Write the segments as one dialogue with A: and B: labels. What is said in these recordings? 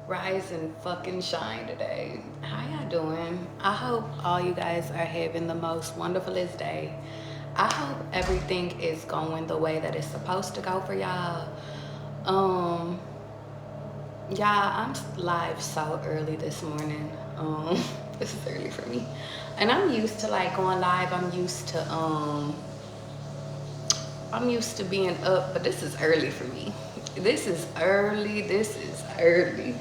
A: Rise and fucking shine today. How y'all doing? I hope all you guys are having the most wonderfulest day. I hope everything is going the way that it's supposed to go for y'all. Um, y'all, I'm live so early this morning. This is early for me. And I'm used to like going live. I'm used to being up, but this is early for me. This is early. This is early.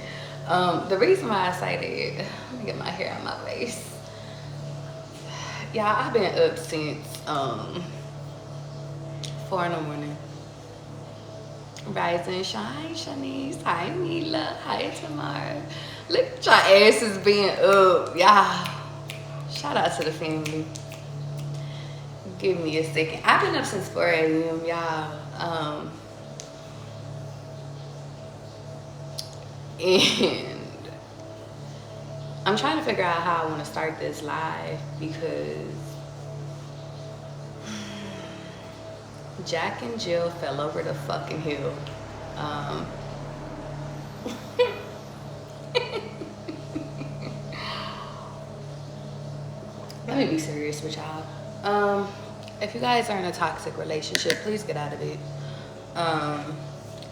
A: The reason why I say that, let me get my hair on my face. Yeah, I've been up since 4 in the morning. Rise and shine, Shanice. Hi, Mila. Hi, Tamara. Look at your asses being up, y'all. Shout out to the family. Give me a second. I've been up since 4 a.m., y'all. And I'm trying to figure out how I want to start this live because Jack and Jill fell over the fucking hill. Let me be serious with y'all. If you guys are in a toxic relationship, please get out of it.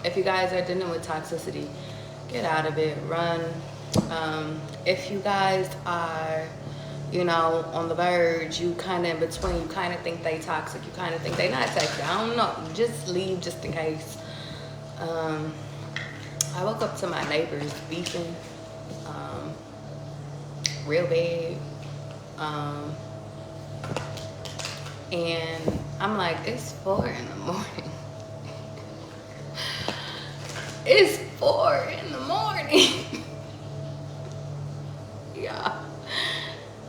A: If you guys are dealing with toxicity, get out of it, run. If you guys are, you know, on the verge, you kind of in between, you kind of think they toxic, you kind of think they not toxic, I don't know, just leave just in case. I woke up to my neighbors beefing real bad. And I'm like, it's 4 in the morning. It's 4 in the morning. Yeah.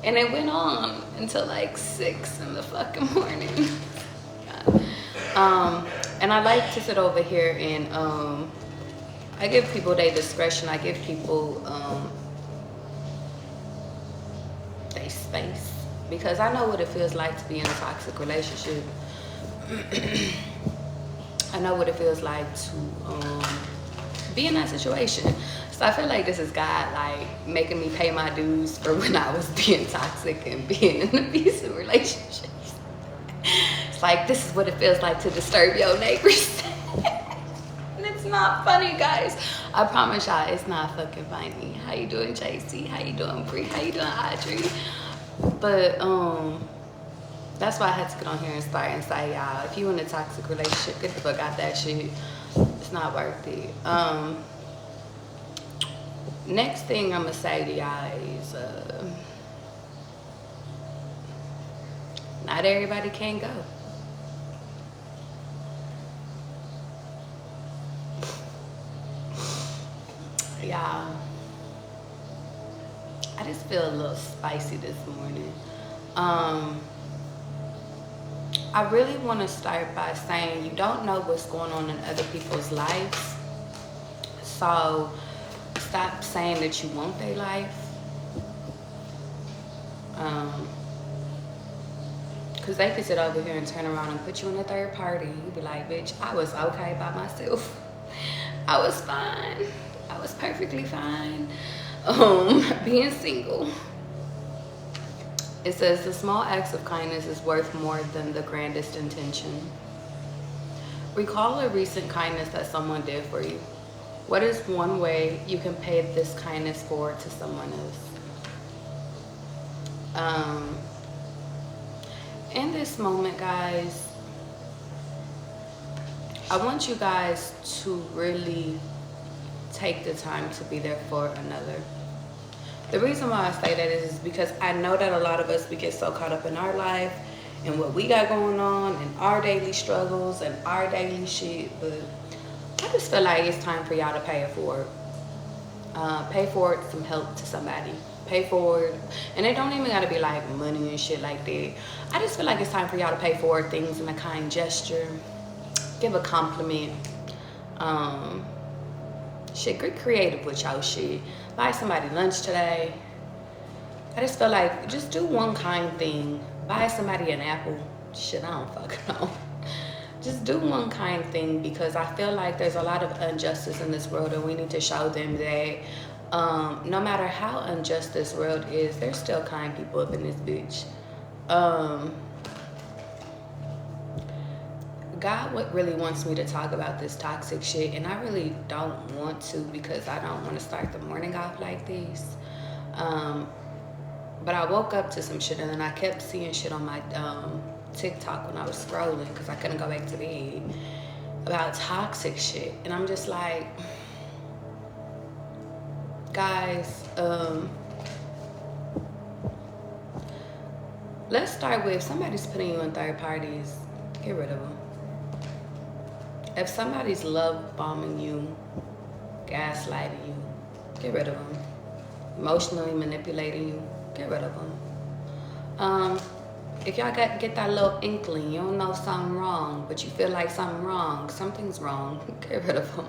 A: And it went on until like 6 in the fucking morning. Yeah. And I like to sit over here and I give people their discretion. I give people their space. Because I know what it feels like to be in a toxic relationship. I know what it feels like to be in that situation. So I feel like this is God like making me pay my dues for when I was being toxic and being in abusive relationships. It's like, this is what it feels like to disturb your neighbors. And it's not funny, guys. I promise y'all, it's not fucking funny. How you doing, JC? How you doing, Bree? How you doing, Audrey? But that's why I had to get on here and start and say, y'all, if you in a toxic relationship, get the fuck out that shit. It's not worth it. Next thing I'm gonna say to y'all is not everybody can go. Y'all, I just feel a little spicy this morning. I really want to start by saying you don't know what's going on in other people's lives. So stop saying that you want their life. Because they could sit over here and turn around and put you in a third party. You'd be like, bitch, I was okay by myself. I was fine. I was perfectly fine being single. It says the small acts of kindness is worth more than the grandest intention. Recall a recent kindness that someone did for you. What is one way you can pay this kindness forward to someone else? In this moment, guys, I want you guys to really take the time to be there for another. The reason why I say that is because I know that a lot of us, we get so caught up in our life and what we got going on and our daily struggles and our daily shit, but I just feel like it's time for y'all to pay it forward. Pay forward some help to somebody. Pay forward, and it don't even gotta be like money and shit like that. I just feel like it's time for y'all to pay forward things in a kind gesture. Give a compliment. Shit, get creative with y'all shit. Buy somebody lunch today. I just feel like just do one kind thing. Buy somebody an apple. Shit, I don't fucking know. Just do one kind thing, because I feel like there's a lot of injustice in this world and we need to show them that No matter how unjust this world is, there's still kind people up in this bitch. Um, God really wants me to talk about this toxic shit, and I really don't want to because I don't want to start the morning off like this. But I woke up to some shit, and then I kept seeing shit on my TikTok when I was scrolling because I couldn't go back to bed about toxic shit. And I'm just like, guys, let's start with, if somebody's putting you in third parties, get rid of them. If somebody's love bombing you, gaslighting you, get rid of them. Emotionally manipulating you, get rid of them. If y'all get that little inkling, you don't know something wrong, but you feel like something's wrong, get rid of them.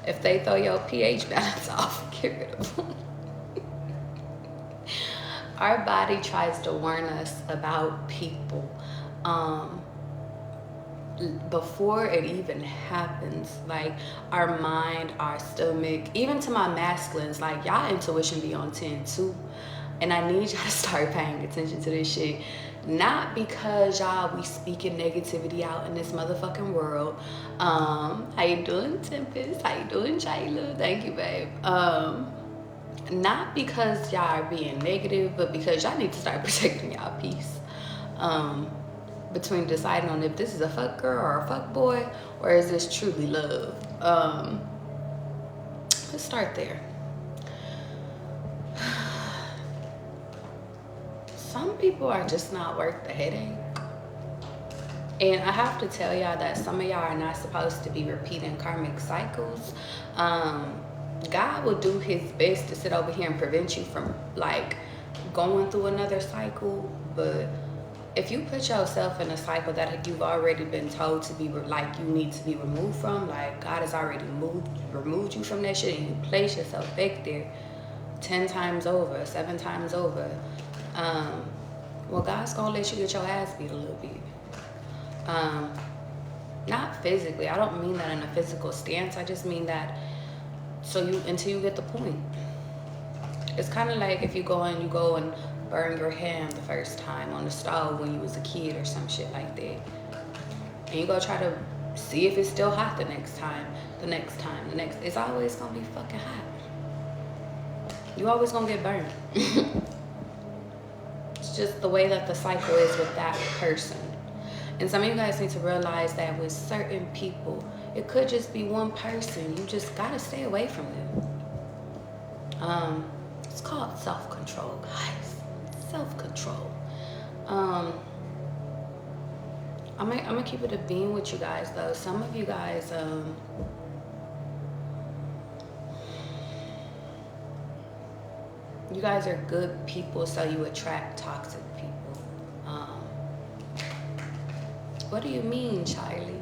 A: If they throw your pH balance off, get rid of them. Our body tries to warn us about people before it even happens. Like our mind, our stomach, even to my masculines, like y'all intuition be on 10 too. And I need y'all to start paying attention to this shit. Not because y'all we speaking negativity out in this motherfucking world. How you doing, Tempest? How you doing, Jayla? Thank you, babe. Not because y'all are being negative, but because y'all need to start protecting y'all peace. Between deciding on if this is a fuck girl or a fuck boy, or is this truly love. Let's start there. Some people are just not worth the headache. And I have to tell y'all that some of y'all are not supposed to be repeating karmic cycles. God will do his best to sit over here and prevent you from like going through another cycle. But if you put yourself in a cycle that you've already been told to be like you need to be removed from, like God has already removed you from that shit, and you place yourself back there 10 times over, 7 times over, well, God's gonna let you get your ass beat a little bit. Not physically. I don't mean that in a physical stance. I just mean that until you get the point. It's kind of like if you go and burn your hand the first time on the stove when you was a kid or some shit like that, and you go try to see if it's still hot the next time. It's always gonna be fucking hot. You always gonna get burned. It's just the way that the cycle is with that person. And some of you guys need to realize that with certain people, it could just be one person. You just gotta stay away from them. It's called self-control, guys. Self-control. I'm gonna keep it a beam with you guys though. Some of you guys, you guys are good people, so you attract toxic people. What do you mean, Charlie?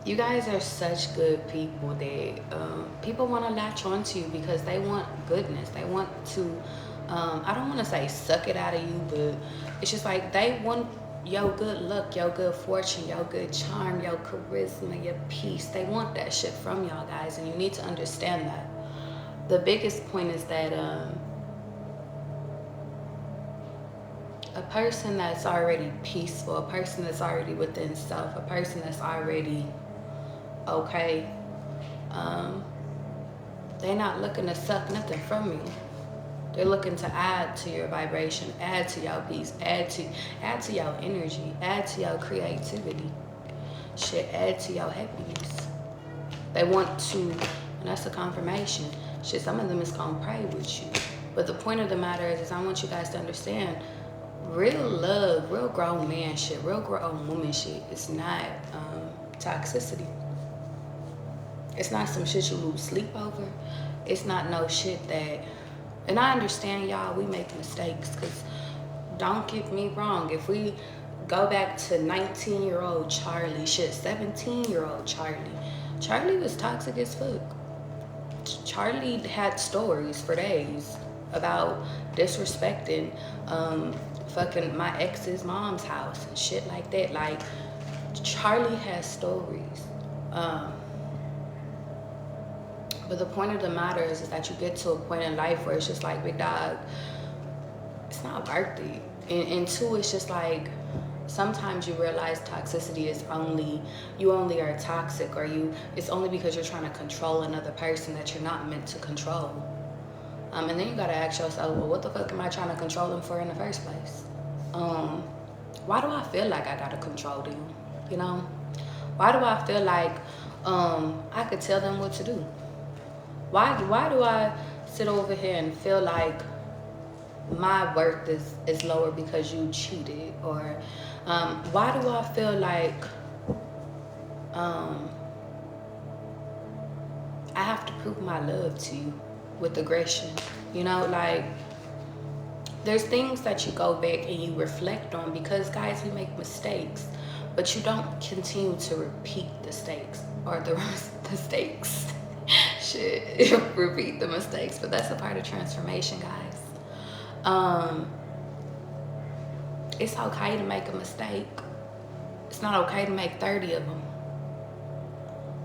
A: You guys are such good people that people want to latch onto you because they want goodness. They want to, I don't want to say suck it out of you, but it's just like they want your good luck, your good fortune, your good charm, your charisma, your peace. They want that shit from y'all guys, and you need to understand that. The biggest point is that a person that's already peaceful, a person that's already within self, a person that's already okay, they're not looking to suck nothing from you. They're looking to add to your vibration, add to your peace, add to your energy, add to your creativity, shit, add to your happiness. They want to, and that's a confirmation. Shit, some of them is gonna pray with you. But the point of the matter is I want you guys to understand, real love, real grown man shit, real grown woman shit is not toxicity. It's not some shit you lose sleep over. It's not no shit that, and I understand y'all, we make mistakes, because don't get me wrong, if we go back to 19-year-old Charlie, shit, 17-year-old Charlie was toxic as fuck. Charlie had stories for days about disrespecting fucking my ex's mom's house and shit like that. Like, Charlie has stories. But the point of the matter is that you get to a point in life where it's just like, big dog, it's not worth it. And two, it's just like, sometimes you realize toxicity is you only are toxic, or it's only because you're trying to control another person that you're not meant to control. And then you gotta ask yourself, well, what the fuck am I trying to control them for in the first place? Why do I feel like I gotta control them? You know? Why do I feel like I could tell them what to do? Why do I sit over here and feel like my worth is lower because you cheated? Or why do I feel like I have to prove my love to you with aggression? You know, like, there's things that you go back and you reflect on, because guys, we make mistakes, but you don't continue to repeat the mistakes or the mistakes. Shit, repeat the mistakes, but that's a part of transformation, guys. It's okay to make a mistake. It's not okay to make 30 of them.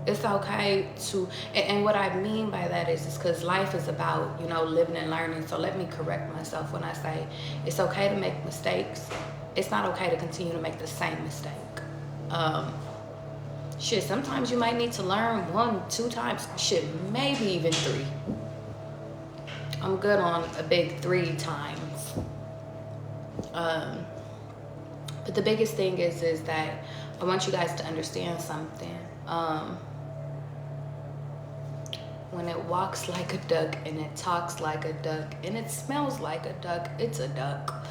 A: It's okay to, and what I mean by that is because life is about, you know, living and learning. So let me correct myself when I say it's okay to make mistakes. It's not okay to continue to make the same mistake. Shit, sometimes you might need to learn 1, 2 times. Shit, maybe even 3. I'm good on a big 3 times. But the biggest thing is that I want you guys to understand something. When it walks like a duck and it talks like a duck and it smells like a duck, it's a duck.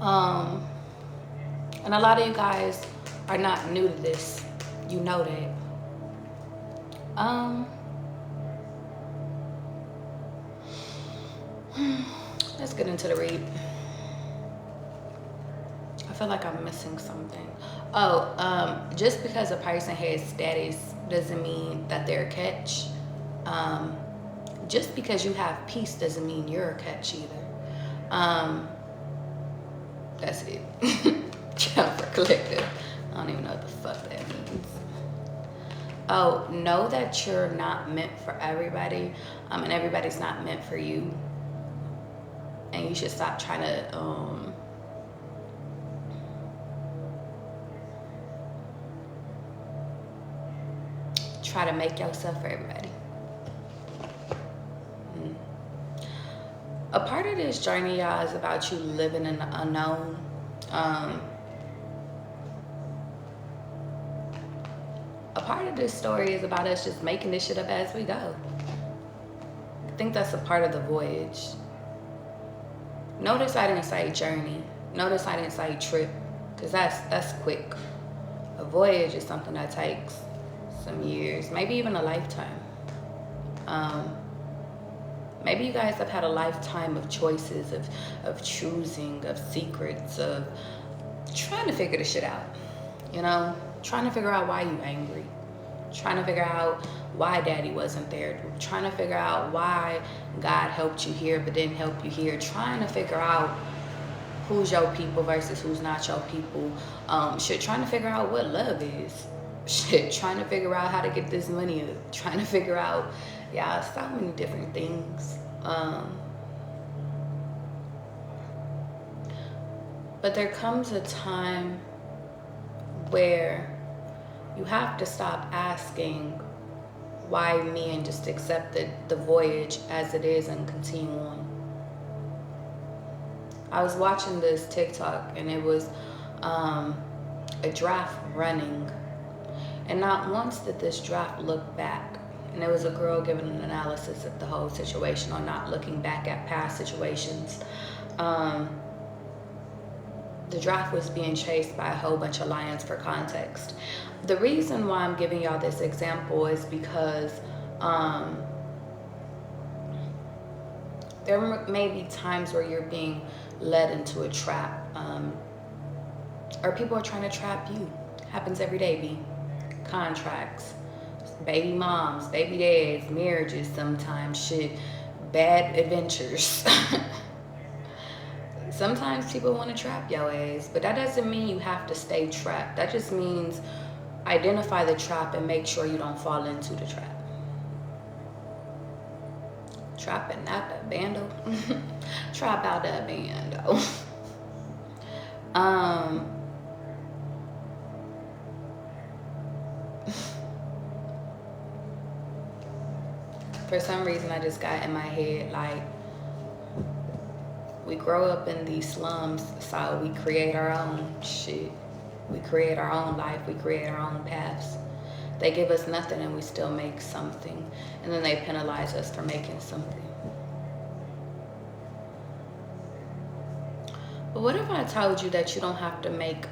A: And a lot of you guys are not new to this. You know that. Let's get into the read. I feel like I'm missing something. Just because a person has status doesn't mean that they're a catch. Just because you have peace doesn't mean you're a catch either. That's it. Jump for collective. I don't even know what the fuck that means. Know that you're not meant for everybody, and everybody's not meant for you. And you should stop trying to try to make yourself for everybody. A part of this journey, y'all, is about you living in the unknown. A part of this story is about us just making this shit up as we go. I think that's a part of the voyage. Notice I didn't say journey. Notice I didn't say trip, because that's quick. A voyage is something that takes some years, maybe even a lifetime. Maybe you guys have had a lifetime of choices, of choosing, of secrets, of trying to figure this shit out. You know, trying to figure out why you angry, trying to figure out why daddy wasn't there, trying to figure out why God helped you here but didn't help you here, trying to figure out who's your people versus who's not your people. Shit, trying to figure out what love is. Shit, trying to figure out how to get this money up, trying to figure out, yeah, so many different things. But there comes a time where you have to stop asking why me and just accept the voyage as it is and continue on. I was watching this TikTok and it was a giraffe running, and not once did this giraffe look back. And there was a girl giving an analysis of the whole situation on not looking back at past situations. The giraffe was being chased by a whole bunch of lions. For context, the reason why I'm giving y'all this example is because there may be times where you're being led into a trap, or people are trying to trap you. Happens every day, B. Contracts, baby moms, baby dads, marriages sometimes, shit, bad adventures. Sometimes people want to trap your ass, but that doesn't mean you have to stay trapped. That just means identify the trap and make sure you don't fall into the trap. Trapping out that bando. Trap out that bando. For some reason, I just got in my head, like, we grow up in these slums, so we create our own shit. We create our own life. We create our own paths. They give us nothing and we still make something. And then they penalize us for making something. But what if I told you that you don't have to make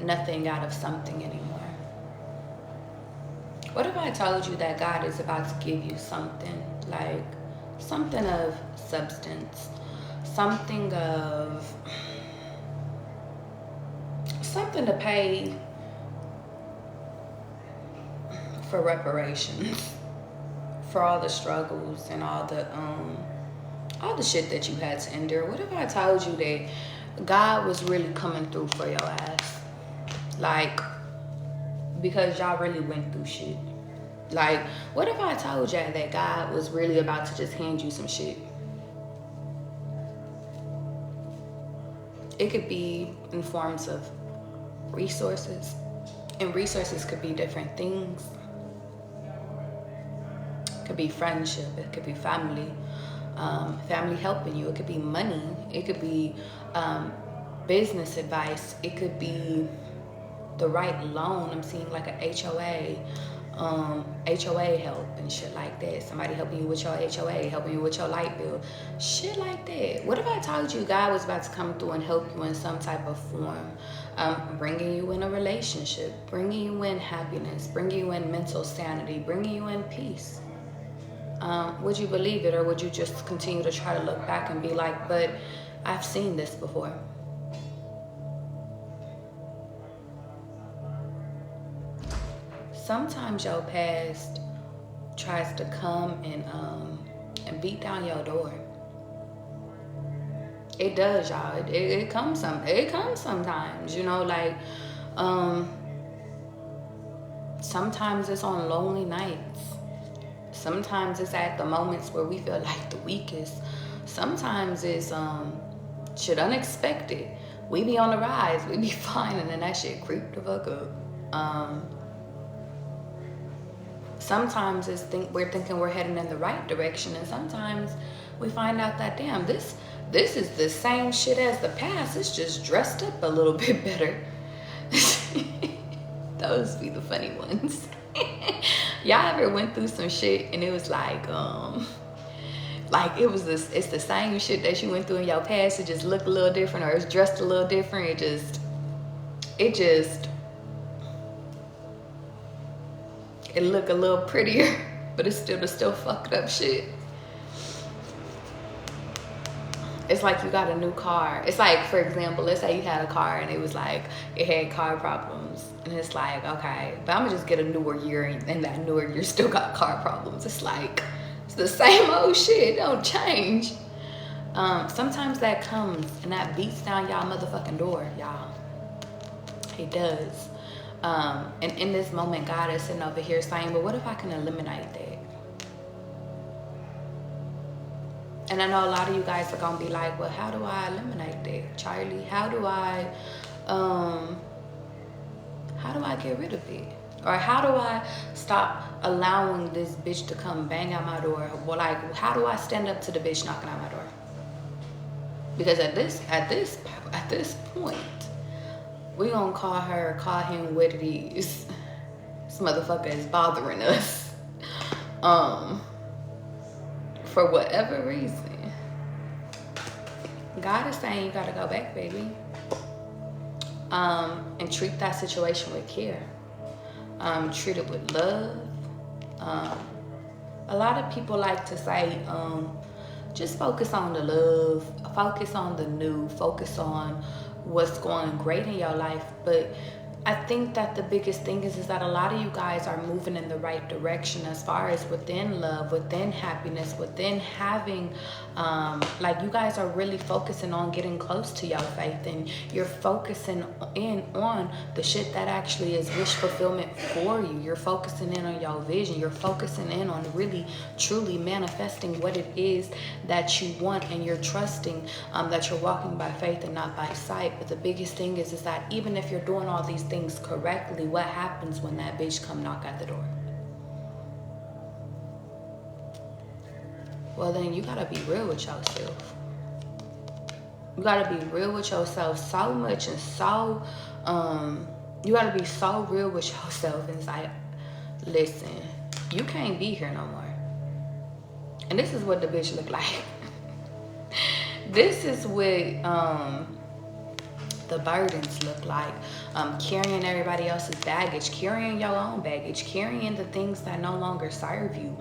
A: nothing out of something anymore? What if I told you that God is about to give you something, like something of substance, something to pay for reparations, for all the struggles and all the shit that you had to endure? What if I told you that God was really coming through for your ass? Like, because y'all really went through shit. Like, what if I told y'all that God was really about to just hand you some shit? It could be in forms of resources. And resources could be different things. It could be friendship. It could be family. Family helping you. It could be money. It could be business advice. It could be the right loan. I'm seeing like an HOA help and shit like that. Somebody helping you with your HOA, helping you with your light bill, shit like that. What if I told you God was about to come through and help you in some type of form, bringing you in a relationship, bringing you in happiness, bringing you in mental sanity, bringing you in peace? Would you believe it, or would you just continue to try to look back and be like, but I've seen this before? Sometimes your past tries to come and beat down your door. It does, y'all. It comes sometimes, you know, like sometimes it's on lonely nights. Sometimes it's at the moments where we feel like the weakest. Sometimes it's shit unexpected. We be on the rise, we be fine, and then that shit creep the fuck up. Sometimes we're thinking we're heading in the right direction, and sometimes we find out that, damn, this is the same shit as the past. It's just dressed up a little bit better. Those be the funny ones. Y'all ever went through some shit and it was like it's the same shit that you went through in your past. It just looked a little different, or it's dressed a little different. It look a little prettier, but it's still fucked up shit. It's like you got a new car. It's like, for example, let's say you had a car and it was like, it had car problems. And it's like, okay, but I'm gonna just get a newer year, and that newer year still got car problems. It's like, it's the same old shit, don't change. Sometimes that comes and that beats down y'all motherfucking door, y'all. It does. And in this moment, God is sitting over here saying, but what if I can eliminate that? And I know a lot of you guys are gonna be like, well, how do I eliminate that, Charlie? How do I get rid of it? Or how do I stop allowing this bitch to come bang out my door? Well, like, how do I stand up to the bitch knocking out my door? Because at this point, we gonna call him what it is. This motherfucker is bothering us. For whatever reason. God is saying you gotta go back, baby. And treat that situation with care. Treat it with love. A lot of people like to say, just focus on the love, focus on the new, focus on what's going great in your life. But I think that the biggest thing is that a lot of you guys are moving in the right direction as far as within love, within happiness, within having, like you guys are really focusing on getting close to your faith, and you're focusing in on the shit that actually is wish fulfillment for you. You're focusing in on your vision. You're focusing in on really, truly manifesting what it is that you want, and you're trusting that you're walking by faith and not by sight. But the biggest thing is that even if you're doing all these things correctly, what happens when that bitch come knock at the door? Well, then you gotta be real with yourself. You gotta be real with yourself so much, and so you gotta be so real with yourself, and it's like, listen, you can't be here no more. And this is what the bitch look like. This is what the burdens look like. Carrying everybody else's baggage, carrying your own baggage, carrying the things that no longer serve you,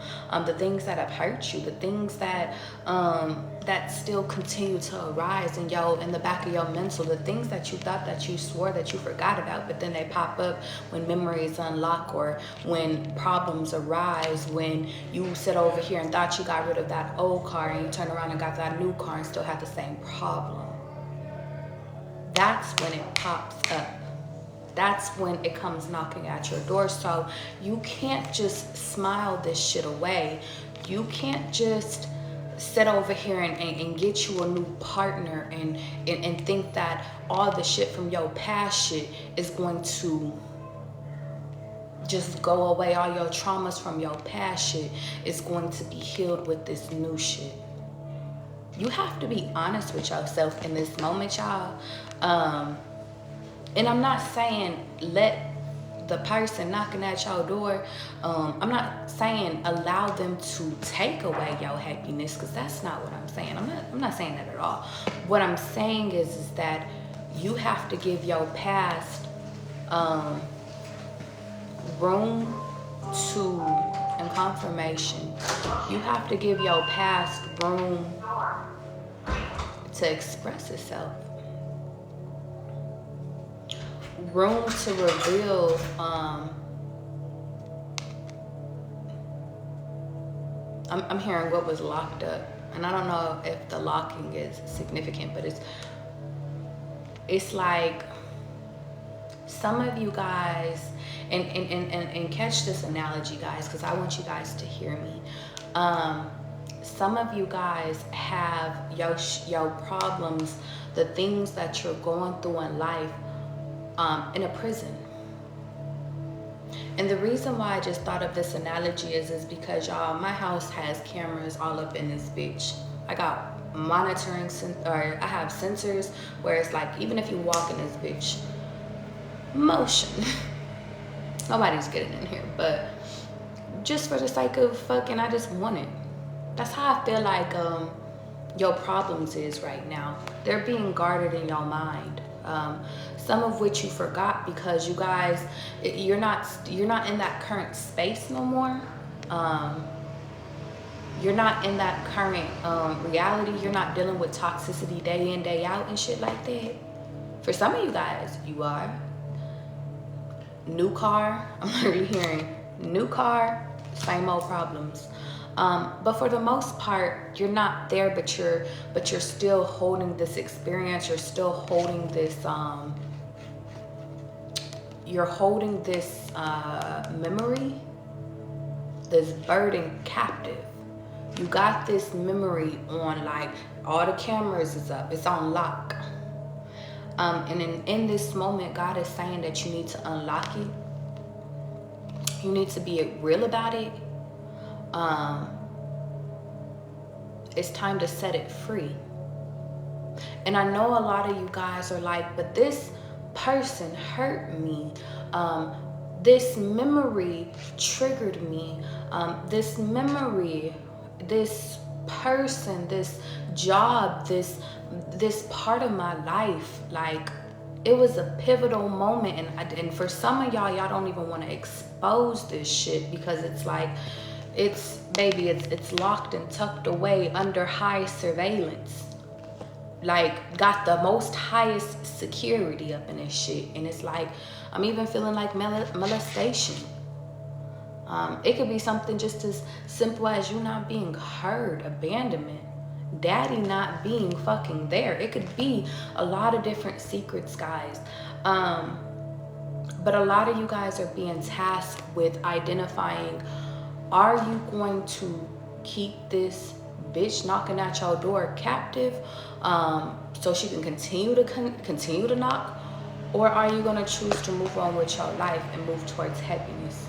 A: the things that have hurt you, the things that that still continue to arise in the back of your mental, the things that you thought that you swore that you forgot about, but then they pop up when memories unlock, or when problems arise, when you sit over here and thought you got rid of that old car, and you turn around and got that new car and still have the same problem. That's when it pops up. That's when it comes knocking at your door. So you can't just smile this shit away. You can't just sit over here and get you a new partner and think that all the shit from your past shit is going to just go away. All your traumas from your past shit is going to be healed with this new shit. You have to be honest with yourself in this moment, y'all. And I'm not saying let the person knocking at your door, I'm not saying allow them to take away your happiness, because that's not what I'm saying. I'm not saying that at all. What I'm saying is that you have to give your past room to and confirmation. You have to give your past room to express itself. Room to reveal I'm hearing what was locked up, and I don't know if the locking is significant, but it's like some of you guys, and catch this analogy, guys, because I want you guys to hear me. Some of you guys have your problems, the things that you're going through in life, in a prison. And the reason why I just thought of this analogy is because, y'all, my house has cameras all up in this bitch. I got monitoring, or I have sensors where it's like, even if you walk in this bitch, motion. Nobody's getting in here, but just for the sake of fucking, I just want it. That's how I feel like your problems is right now. They're being guarded in your mind. Some of which you forgot because you guys, you're not in that current space no more. You're not in that current reality. You're not dealing with toxicity day in, day out and shit like that. For some of you guys, you are. New car, I'm literally hearing new car, same old problems. But for the most part, you're not there, but you're still holding this experience. You're still holding this memory, this burden captive. You got this memory on, like, all the cameras is up, it's on lock. And in this moment, God is saying that you need to unlock it. You need to be real about it. It's time to set it free. And I know a lot of you guys are like, but this person hurt me. This memory triggered me. This memory, this person, this job, this part of my life, like, it was a pivotal moment. And for some of y'all don't even want to expose this shit, because it's like, it's locked and tucked away under high surveillance, like got the most highest security up in this shit. And it's like, I'm even feeling like molestation. It could be something just as simple as you not being heard, abandonment, daddy not being fucking there. It could be a lot of different secrets, guys. But a lot of you guys are being tasked with identifying, are you going to keep this bitch knocking at your door captive so she can continue to knock? Or are you going to choose to move on with your life and move towards happiness?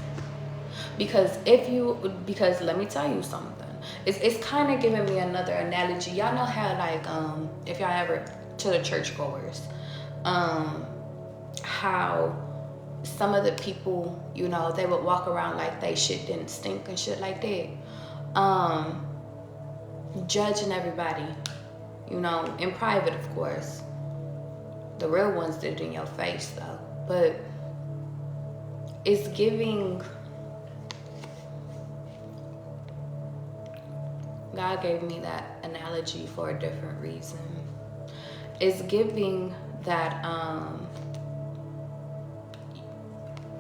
A: Because let me tell you something. It's kind of giving me another analogy. Y'all know how, like, if y'all ever to the churchgoers, how some of the people, you know, they would walk around like they shit didn't stink and shit like that. Judging everybody, you know, in private, of course. The real ones did it in your face, though. But it's giving... God gave me that analogy for a different reason. It's giving that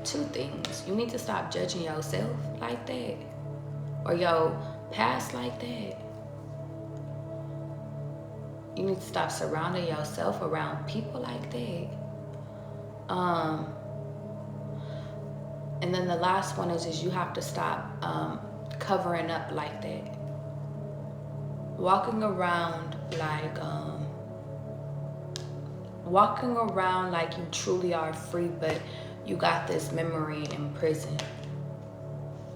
A: two things. You need to stop judging yourself like that, or your past like that. You need to stop surrounding yourself around people like that. And then the last one is you have to stop covering up like that. Walking around like you truly are free, but you got this memory in prison,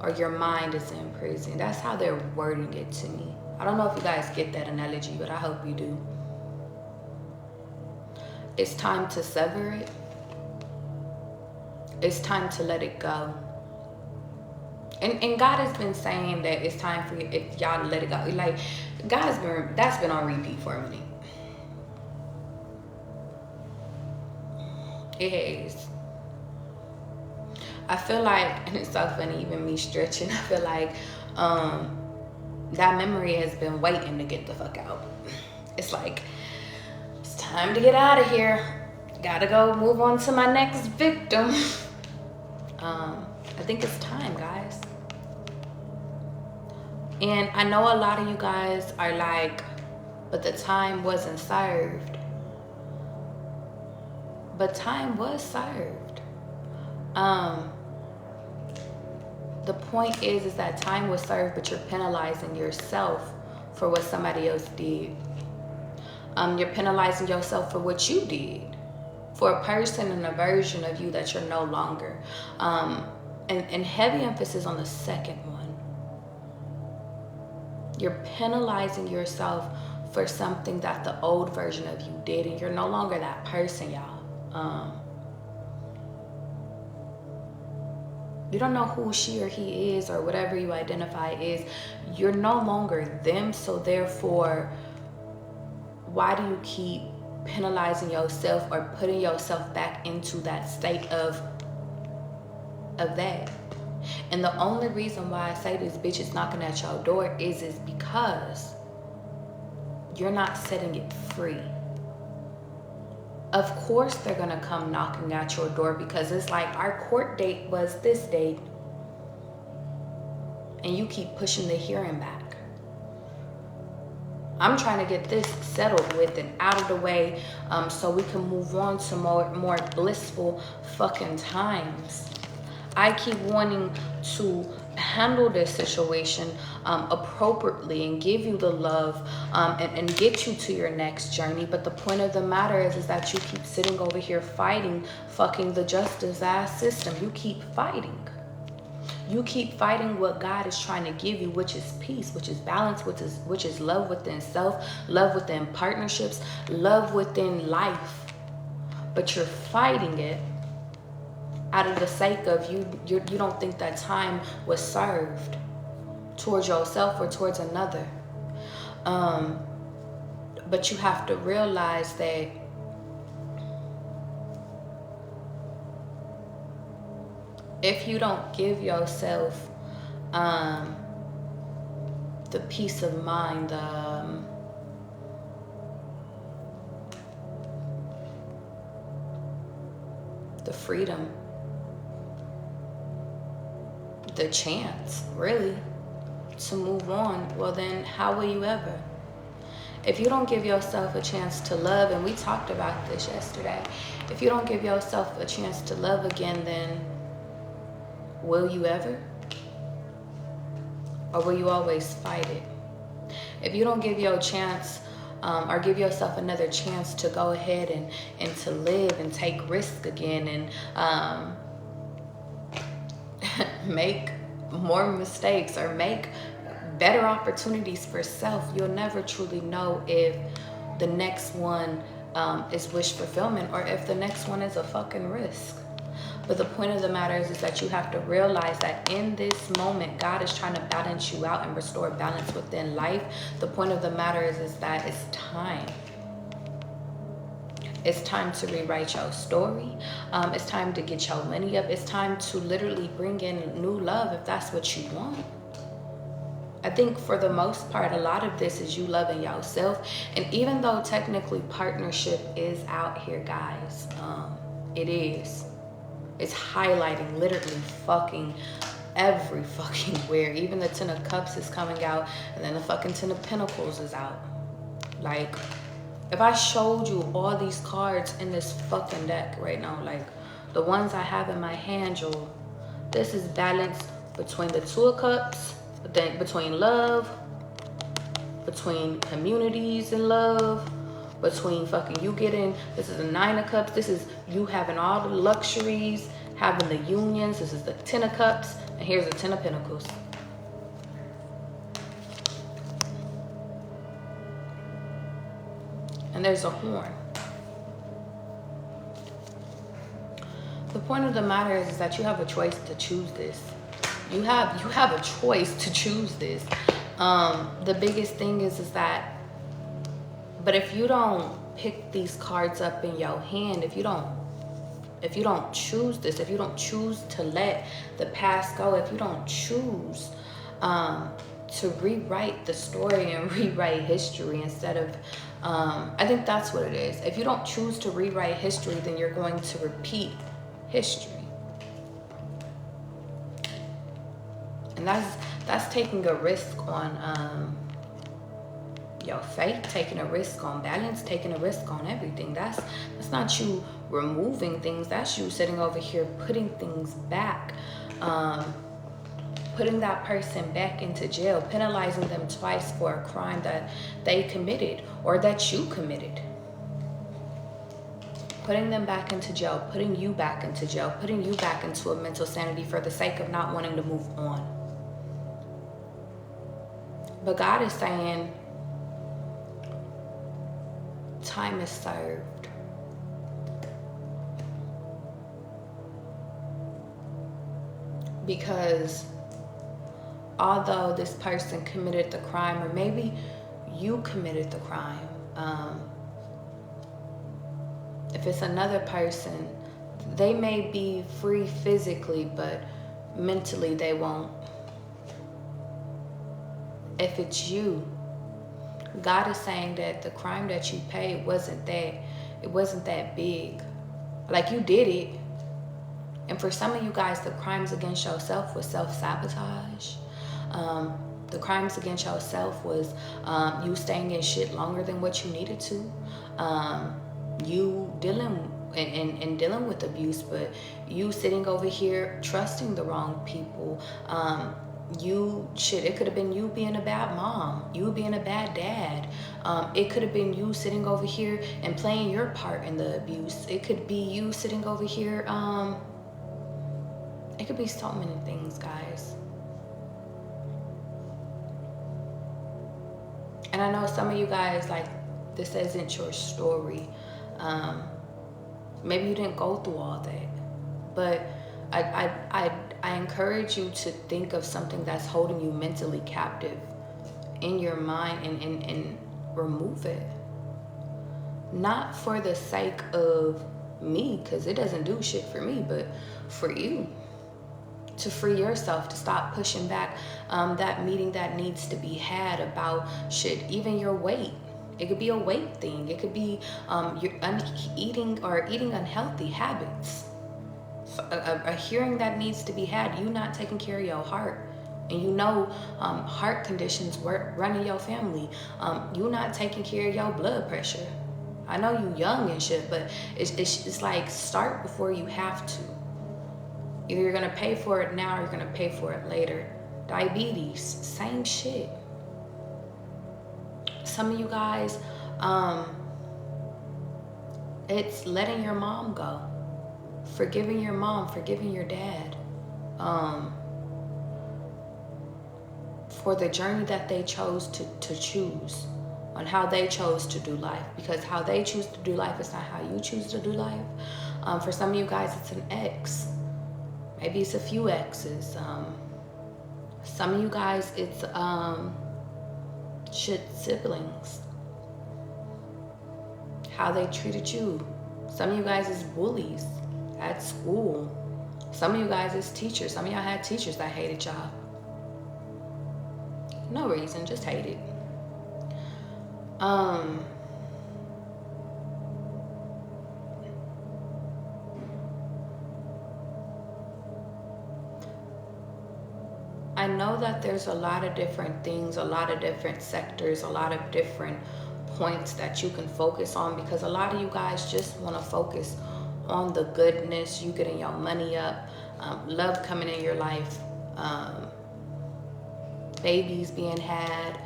A: or your mind is in prison. That's how they're wording it to me. I don't know if you guys get that analogy, but I hope you do. It's time to sever it. It's time to let it go. And God has been saying that it's time for y'all to let it go. Like, that's been on repeat for a minute. It has. I feel like, and it's so funny, even me stretching, I feel like that memory has been waiting to get the fuck out. It's like, it's time to get out of here. Gotta go move on to my next victim. I think it's time, guys. And I know a lot of you guys are like, but the time wasn't served. But time was served. The point is that time was served, but you're penalizing yourself for what somebody else did. You're penalizing yourself for what you did, for a person and a version of you that you're no longer. And heavy emphasis on the second one. You're penalizing yourself for something that the old version of you did, and you're no longer that person, y'all. You don't know who she or he is, or whatever you identify is. You're no longer them, so therefore, why do you keep penalizing yourself or putting yourself back into that state of that? And the only reason why I say this bitch is knocking at your door is because you're not setting it free. Of course they're gonna come knocking at your door, because it's like, our court date was this date, and you keep pushing the hearing back. I'm trying to get this settled with and out of the way, so we can move on to more blissful fucking times. I keep wanting to handle this situation appropriately and give you the love and get you to your next journey. But the point of the matter is that you keep sitting over here fighting fucking the justice ass system. You keep fighting. You keep fighting what God is trying to give you, which is peace, which is balance, which is love within self, love within partnerships, love within life. But you're fighting it out of the sake of you don't think that time was served towards yourself or towards another. But you have to realize that if you don't give yourself the peace of mind, the freedom the chance, really, to move on, well then how will you ever? If you don't give yourself a chance to love, and we talked about this yesterday, if you don't give yourself a chance to love again, then will you ever? Or will you always fight it? If you don't give your chance, or give yourself another chance to go ahead and to live and take risk again and make more mistakes or make better opportunities for self, you'll never truly know if the next one is wish fulfillment or if the next one is a fucking risk. But the point of the matter is that you have to realize that in this moment, God is trying to balance you out and restore balance within life. The point of the matter is that it's time. It's time to rewrite your story. It's time to get your money up. It's time to literally bring in new love if that's what you want. I think for the most part, a lot of this is you loving yourself. And even though technically partnership is out here, guys, it is. It's highlighting literally fucking every fucking where. Even the Ten of Cups is coming out, and then the fucking Ten of Pentacles is out. Like, if I showed you all these cards in this fucking deck right now, like the ones I have in my hand, Joel, this is balance between the Two of Cups, then between love, between communities and love, between fucking you getting, this is the Nine of Cups, this is you having all the luxuries, having the unions, this is the Ten of Cups, and here's the Ten of Pentacles. And there's a horn. The point of the matter is that you have a choice to choose this. You have a choice to choose this. The biggest thing is that, but if you don't pick these cards up in your hand, if you don't choose this, if you don't choose to let the past go, if you don't choose to rewrite the story and rewrite history instead of, I think that's what it is. If you don't choose to rewrite history, then you're going to repeat history. And that's taking a risk on your faith, taking a risk on balance, taking a risk on everything. That's not you removing things. That's you sitting over here putting things back, putting that person back into jail, penalizing them twice for a crime that they committed or that you committed. Putting them back into jail, putting you back into jail, putting you back into a mental sanity for the sake of not wanting to move on. But God is saying, time is served. Because although this person committed the crime, or maybe you committed the crime, if it's another person, they may be free physically, but mentally they won't. If it's you, God is saying that the crime that you paid wasn't that big. Like, you did it. And for some of you guys, the crimes against yourself was self-sabotage. The crimes against yourself was you staying in shit longer than what you needed to. You dealing and dealing with abuse, but you sitting over here trusting the wrong people. It could have been you being a bad mom, you being a bad dad. It could have been you sitting over here and playing your part in the abuse. It could be you sitting over here. It could be so many things, guys. And I know some of you guys, like, this isn't your story. Maybe you didn't go through all that, but I encourage you to think of something that's holding you mentally captive in your mind and remove it. Not for the sake of me, because it doesn't do shit for me, but for you. To free yourself, to stop pushing back that meeting that needs to be had about shit, even your weight. It could be a weight thing. It could be eating unhealthy habits. a hearing that needs to be had. You not taking care of your heart. And you know heart conditions run in your family. You not taking care of your blood pressure. I know you young and shit, but it's like start before you have to. Either you're gonna pay for it now or you're gonna pay for it later. Diabetes, same shit. Some of you guys, it's letting your mom go, forgiving your mom, forgiving your dad, for the journey that they chose to choose, on how they chose to do life, because how they choose to do life is not how you choose to do life. For some of you guys, it's an ex. Maybe it's a few exes. Some of you guys, it's siblings. How they treated you. Some of you guys is bullies at school. Some of you guys is teachers. Some of y'all had teachers that hated y'all. No reason, just hate it. I know that there's a lot of different things, a lot of different sectors, a lot of different points that you can focus on, because a lot of you guys just want to focus on the goodness, you getting your money up, love coming in your life, babies being had,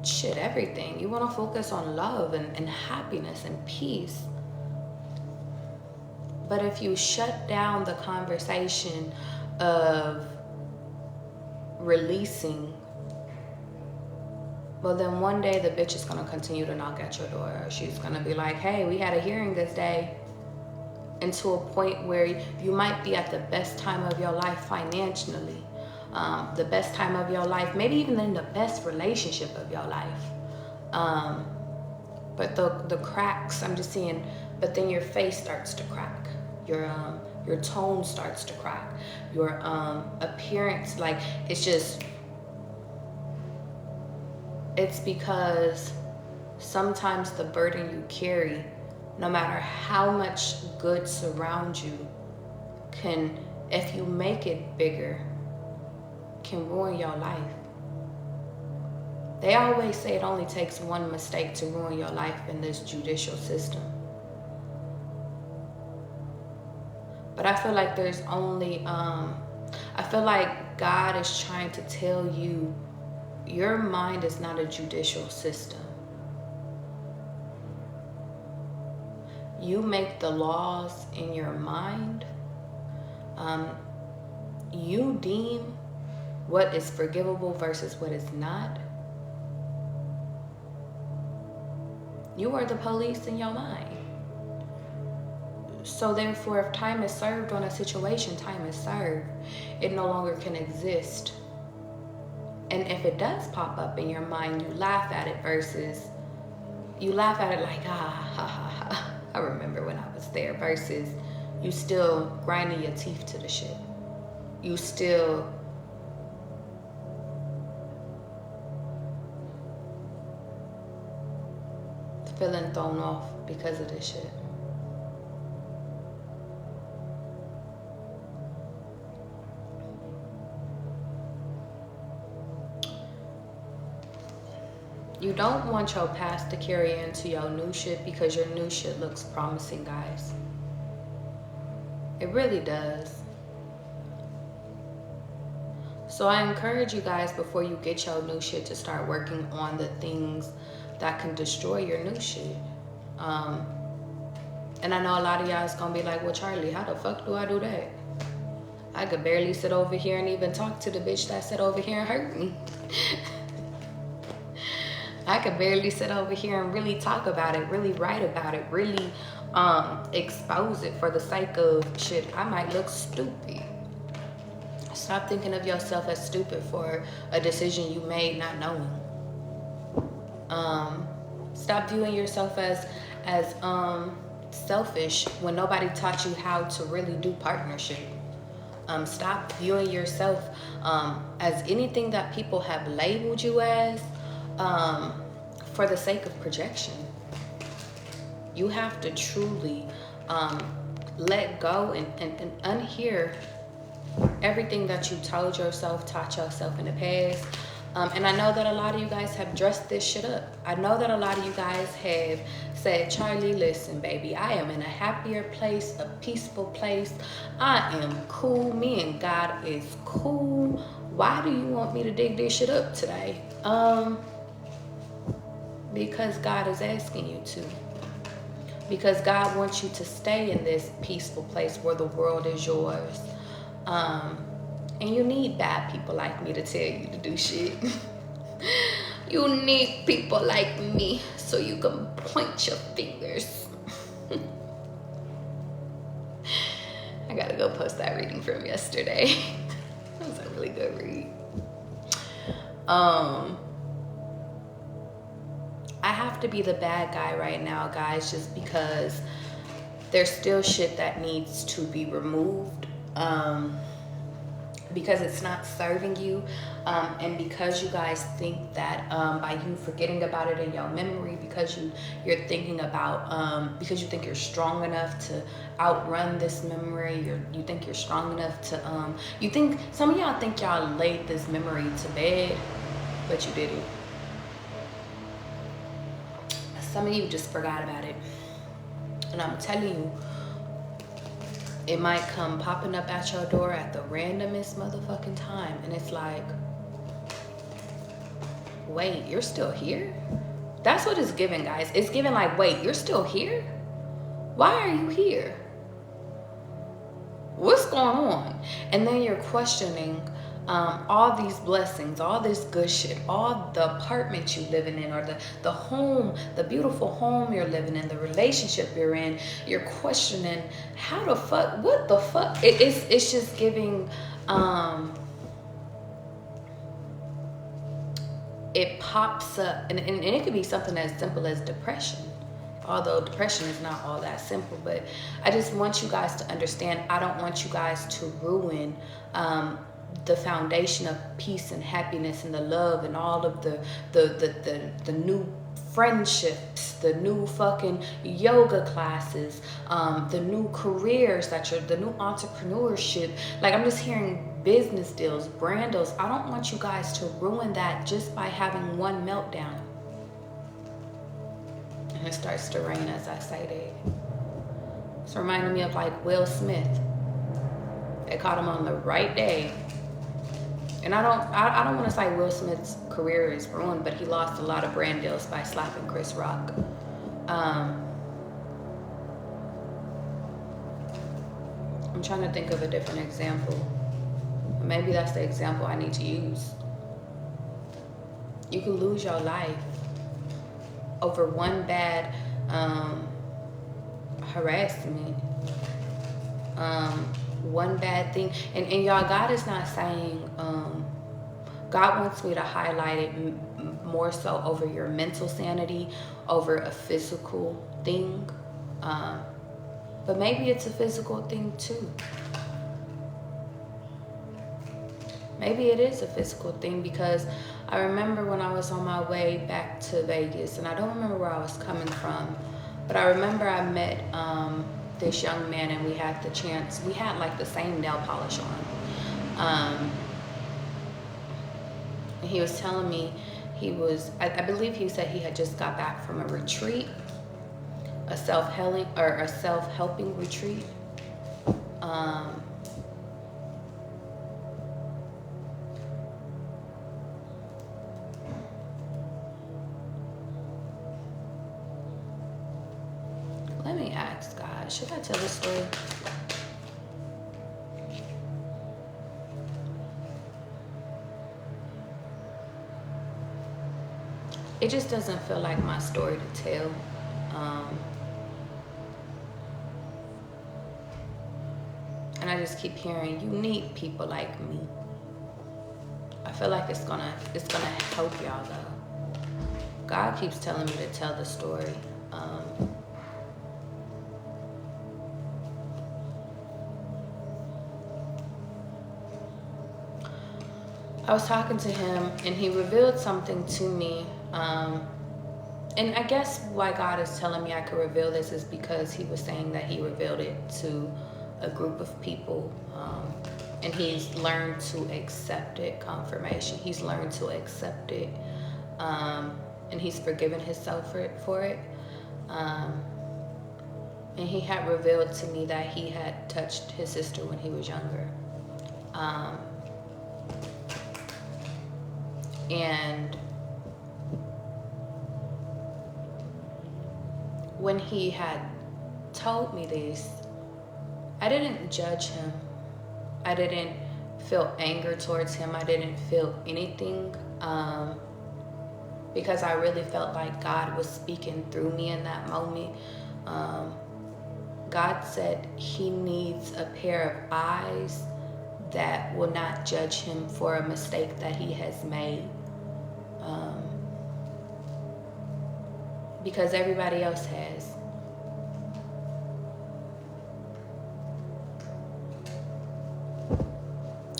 A: shit, everything. You want to focus on love and happiness and peace. But if you shut down the conversation of releasing, well, then one day the bitch is going to continue to knock at your door. She's going to be like, hey, we had a hearing this day. And to a point where you might be at the best time of your life financially, the best time of your life, maybe even in the best relationship of your life. But the cracks, I'm just seeing, but then your face starts to crack. Your tone starts to crack. Your appearance, like, it's because sometimes the burden you carry, no matter how much good surrounds you, can, if you make it bigger, can ruin your life. They always say it only takes one mistake to ruin your life in this judicial system. But I feel like there's only, I feel like God is trying to tell you, your mind is not a judicial system. You make the laws in your mind. You deem what is forgivable versus what is not. You are the police in your mind. So therefore, if time is served on a situation, time is served. It no longer can exist. And if it does pop up in your mind, you laugh at it versus, you laugh at it like, ah, ha, ha, ha. I remember when I was there, versus you still grinding your teeth to the shit. You still feeling thrown off because of this shit. You don't want your past to carry into your new shit, because your new shit looks promising, guys. It really does. So I encourage you guys, before you get your new shit, to start working on the things that can destroy your new shit. And I know a lot of y'all is gonna be like, well, Charlie, how the fuck do I do that? I could barely sit over here and even talk to the bitch that sat over here and hurt me. I could barely sit over here and really talk about it, really write about it, really expose it for the sake of shit. I might look stupid. Stop thinking of yourself as stupid for a decision you made not knowing. Stop viewing yourself as selfish when nobody taught you how to really do partnership. Stop viewing yourself as anything that people have labeled you as, for the sake of projection. You have to truly let go and unhear everything that you told yourself, taught yourself in the past. And I know that a lot of you guys have dressed this shit up. I know that a lot of you guys have said, Charlie, listen, baby, I am in a happier place, a peaceful place. I am cool. Me and God is cool. Why do you want me to dig this shit up today? Because God is asking you to. Because God wants you to stay in this peaceful place where the world is yours. And you need bad people like me to tell you to do shit. You need people like me so you can point your fingers. I gotta go post that reading from yesterday. That was a really good read. I have to be the bad guy right now, guys, just because there's still shit that needs to be removed. Because it's not serving you, and because you guys think that by you forgetting about it in your memory, because you're thinking about because you think you're strong enough to outrun this memory, you think you're strong enough to you think some of y'all think y'all laid this memory to bed, but you didn't. Some of you just forgot about it, and I'm telling you, it might come popping up at your door at the randomest motherfucking time. And it's like, wait, you're still here? That's what it's giving, guys. It's giving like, wait, you're still here? Why are you here? What's going on? And then you're questioning all these blessings, all this good shit, all the apartment you living in, or the home, the beautiful home you're living in, the relationship you're in. You're questioning, how the fuck, what the fuck? It's just giving, it pops up, and it could be something as simple as depression. Although depression is not all that simple, but I just want you guys to understand, I don't want you guys to ruin the foundation of peace and happiness and the love and all of the new friendships, the new fucking yoga classes, the new careers the new entrepreneurship. Like, I'm just hearing business deals, brand deals. I don't want you guys to ruin that just by having one meltdown. And it starts to rain as I say that. It's reminding me of like Will Smith. They caught him on the right day. And I don't want to say Will Smith's career is ruined, but he lost a lot of brand deals by slapping Chris Rock. I'm trying to think of a different example. Maybe that's the example I need to use. You can lose your life over one bad harassment, one bad thing. And y'all, God is not saying, God wants me to highlight it more so over your mental sanity, over a physical thing. But maybe it's a physical thing too. Maybe it is a physical thing, because I remember when I was on my way back to Vegas, and I don't remember where I was coming from, but I remember I met this young man, and we had the chance, we had like the same nail polish on. And he was telling me he was, I believe he said he had just got back from a retreat, a self-helping retreat. Let me ask God, should I tell this story? It just doesn't feel like my story to tell. And I just keep hearing, you need people like me. I feel like it's gonna help y'all though. God keeps telling me to tell the story. I was talking to him, and he revealed something to me And I guess why God is telling me I could reveal this is because he was saying that he revealed it to a group of people, and he's learned to accept it. Confirmation, he's learned to accept it, and he's forgiven himself for it. And he had revealed to me that he had touched his sister when he was younger, and when he had told me this, I didn't judge him. I didn't feel anger towards him. I didn't feel anything, because I really felt like God was speaking through me in that moment. God said he needs a pair of eyes that will not judge him for a mistake that he has made, because everybody else has.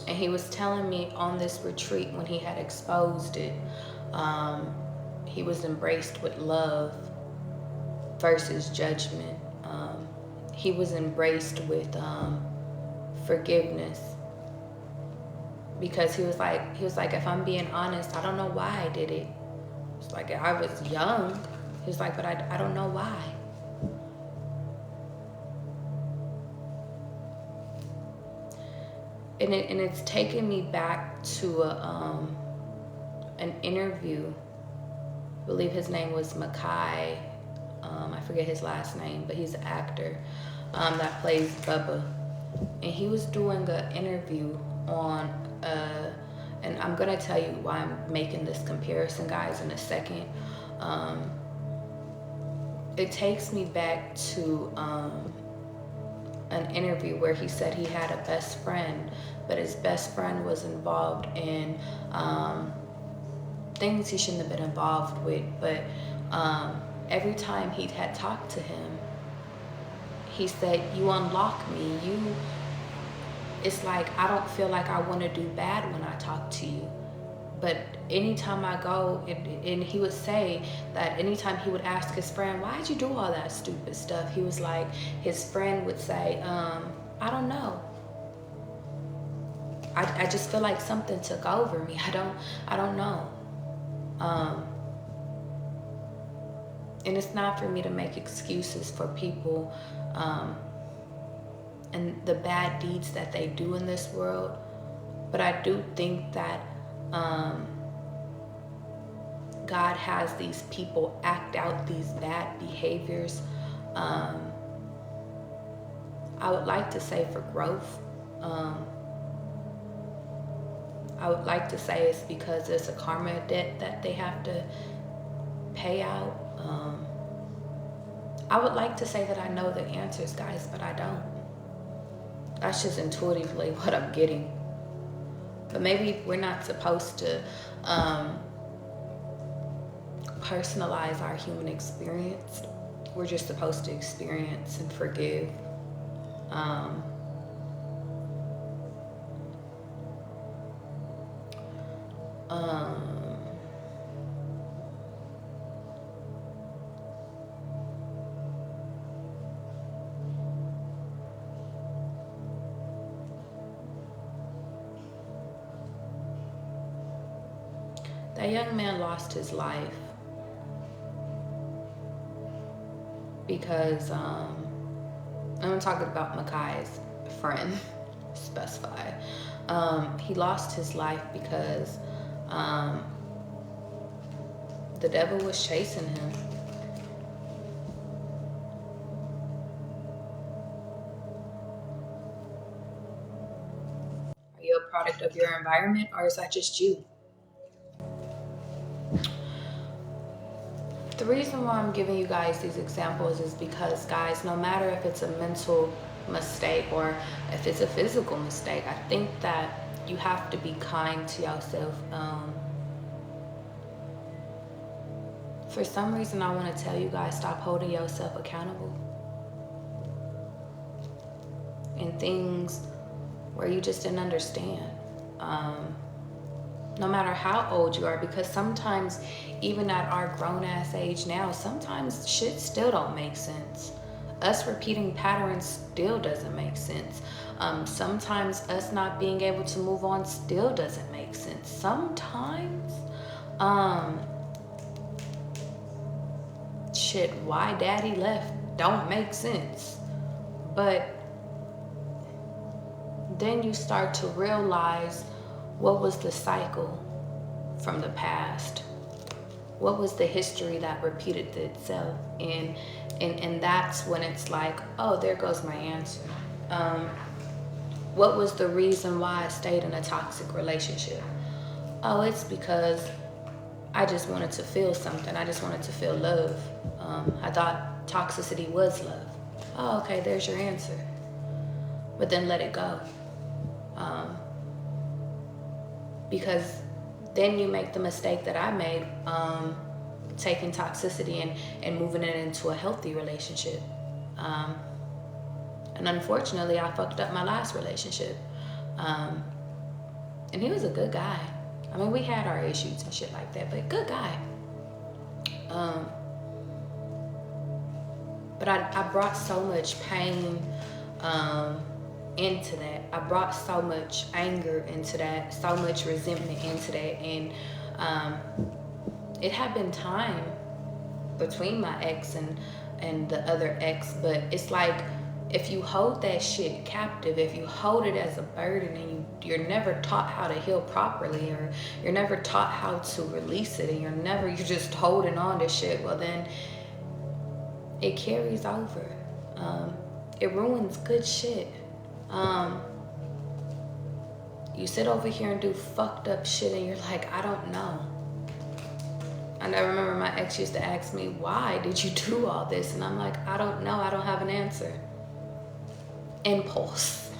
A: And he was telling me on this retreat, when he had exposed it, he was embraced with love versus judgment. He was embraced with forgiveness, because he was like, if I'm being honest, I don't know why I did it. It's like, I was young. He was like, but I don't know why. And it's taken me back to an interview. I believe his name was Makai. I forget his last name, but he's an actor that plays Bubba. And he was doing an interview on, and I'm gonna tell you why I'm making this comparison, guys, in a second. It takes me back to an interview where he said he had a best friend, but his best friend was involved in things he shouldn't have been involved with. But every time he had talked to him, he said, you unlock me. It's like, I don't feel like I want to do bad when I talk to you. But anytime I go, and he would say that anytime he would ask his friend, why'd you do all that stupid stuff? He was like, his friend would say, I don't know. I just feel like something took over me. I don't know. And it's not for me to make excuses for people and the bad deeds that they do in this world. But I do think that God has these people act out these bad behaviors. I would like to say for growth. I would like to say it's because there's a karma debt that they have to pay out. I would like to say that I know the answers, guys, but I don't. That's just intuitively what I'm getting. But maybe we're not supposed to personalize our human experience. We're just supposed to experience and forgive. That young man lost his life because I'm talking about Makai's friend, specify. He lost his life because the devil was chasing him. Are you a product of your environment, or is that just you? The reason why I'm giving you guys these examples is because, guys, no matter if it's a mental mistake or if it's a physical mistake, I think that you have to be kind to yourself. For some reason, I want to tell you guys, stop holding yourself accountable in things where you just didn't understand. no matter how old you are, because sometimes even at our grown-ass age now, sometimes shit still don't make sense. Us repeating patterns still doesn't make sense. Sometimes us not being able to move on still doesn't make sense. Sometimes, shit, why daddy left don't make sense. But then you start to realize, what was the cycle from the past? What was the history that repeated itself? And that's when it's like, oh, there goes my answer. What was the reason why I stayed in a toxic relationship? Oh, it's because I just wanted to feel something. I just wanted to feel love. I thought toxicity was love. Oh, okay, there's your answer. But then let it go. Because then you make the mistake that I made, taking toxicity and moving it into a healthy relationship. And unfortunately, I fucked up my last relationship. And he was a good guy. I mean, we had our issues and shit like that, but good guy. But I brought so much pain into that. I brought so much anger into that, so much resentment into that. And it had been time between my ex and the other ex, but it's like, if you hold that shit captive, if you hold it as a burden and you're never taught how to heal properly, or you're never taught how to release it, and you're just holding on to shit, well then it carries over. It ruins good shit. You sit over here and do fucked up shit and you're like, I don't know. And I remember my ex used to ask me, why did you do all this? And I'm like, I don't know, I don't have an answer. Impulse.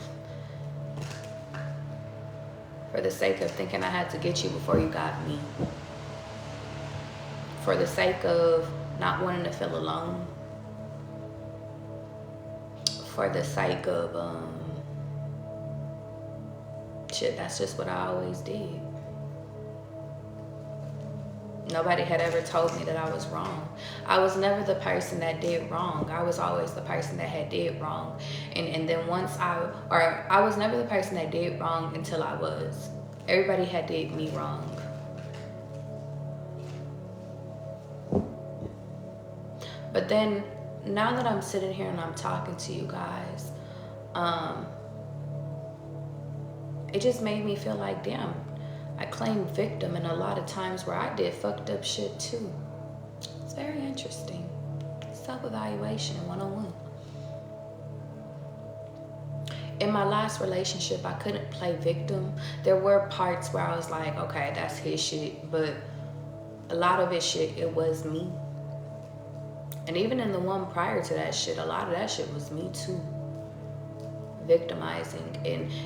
A: For the sake of thinking I had to get you before you got me. For the sake of not wanting to feel alone. For the sake of, shit, that's just what I always did. Nobody had ever told me that I was wrong. I was never the person that did wrong. I was always the person that had did wrong. And then I was never the person that did wrong until I was. Everybody had did me wrong. But then, now that I'm sitting here and I'm talking to you guys, it just made me feel like, damn, I claimed victim in a lot of times where I did fucked up shit too. It's very interesting. Self-evaluation 101. In my last relationship, I couldn't play victim. There were parts where I was like, okay, that's his shit, but a lot of his shit, it was me. And even in the one prior to that shit, a lot of that shit was me too. Victimizing.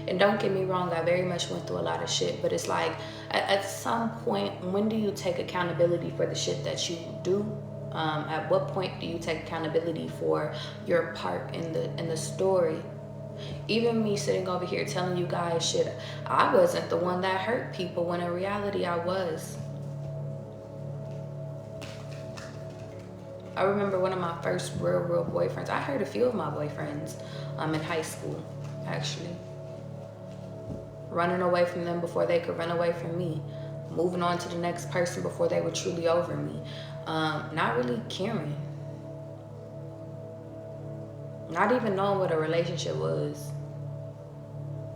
A: And don't get me wrong, I very much went through a lot of shit, but it's like, at some point, when do you take accountability for the shit that you do? At what point do you take accountability for your part in the story? Even me sitting over here telling you guys shit, I wasn't the one that hurt people, when in reality I was. I remember one of my first real boyfriends. I hurt a few of my boyfriends in high school, actually. Running away from them before they could run away from me. Moving on to the next person before they were truly over me. Not really caring. Not even knowing what a relationship was.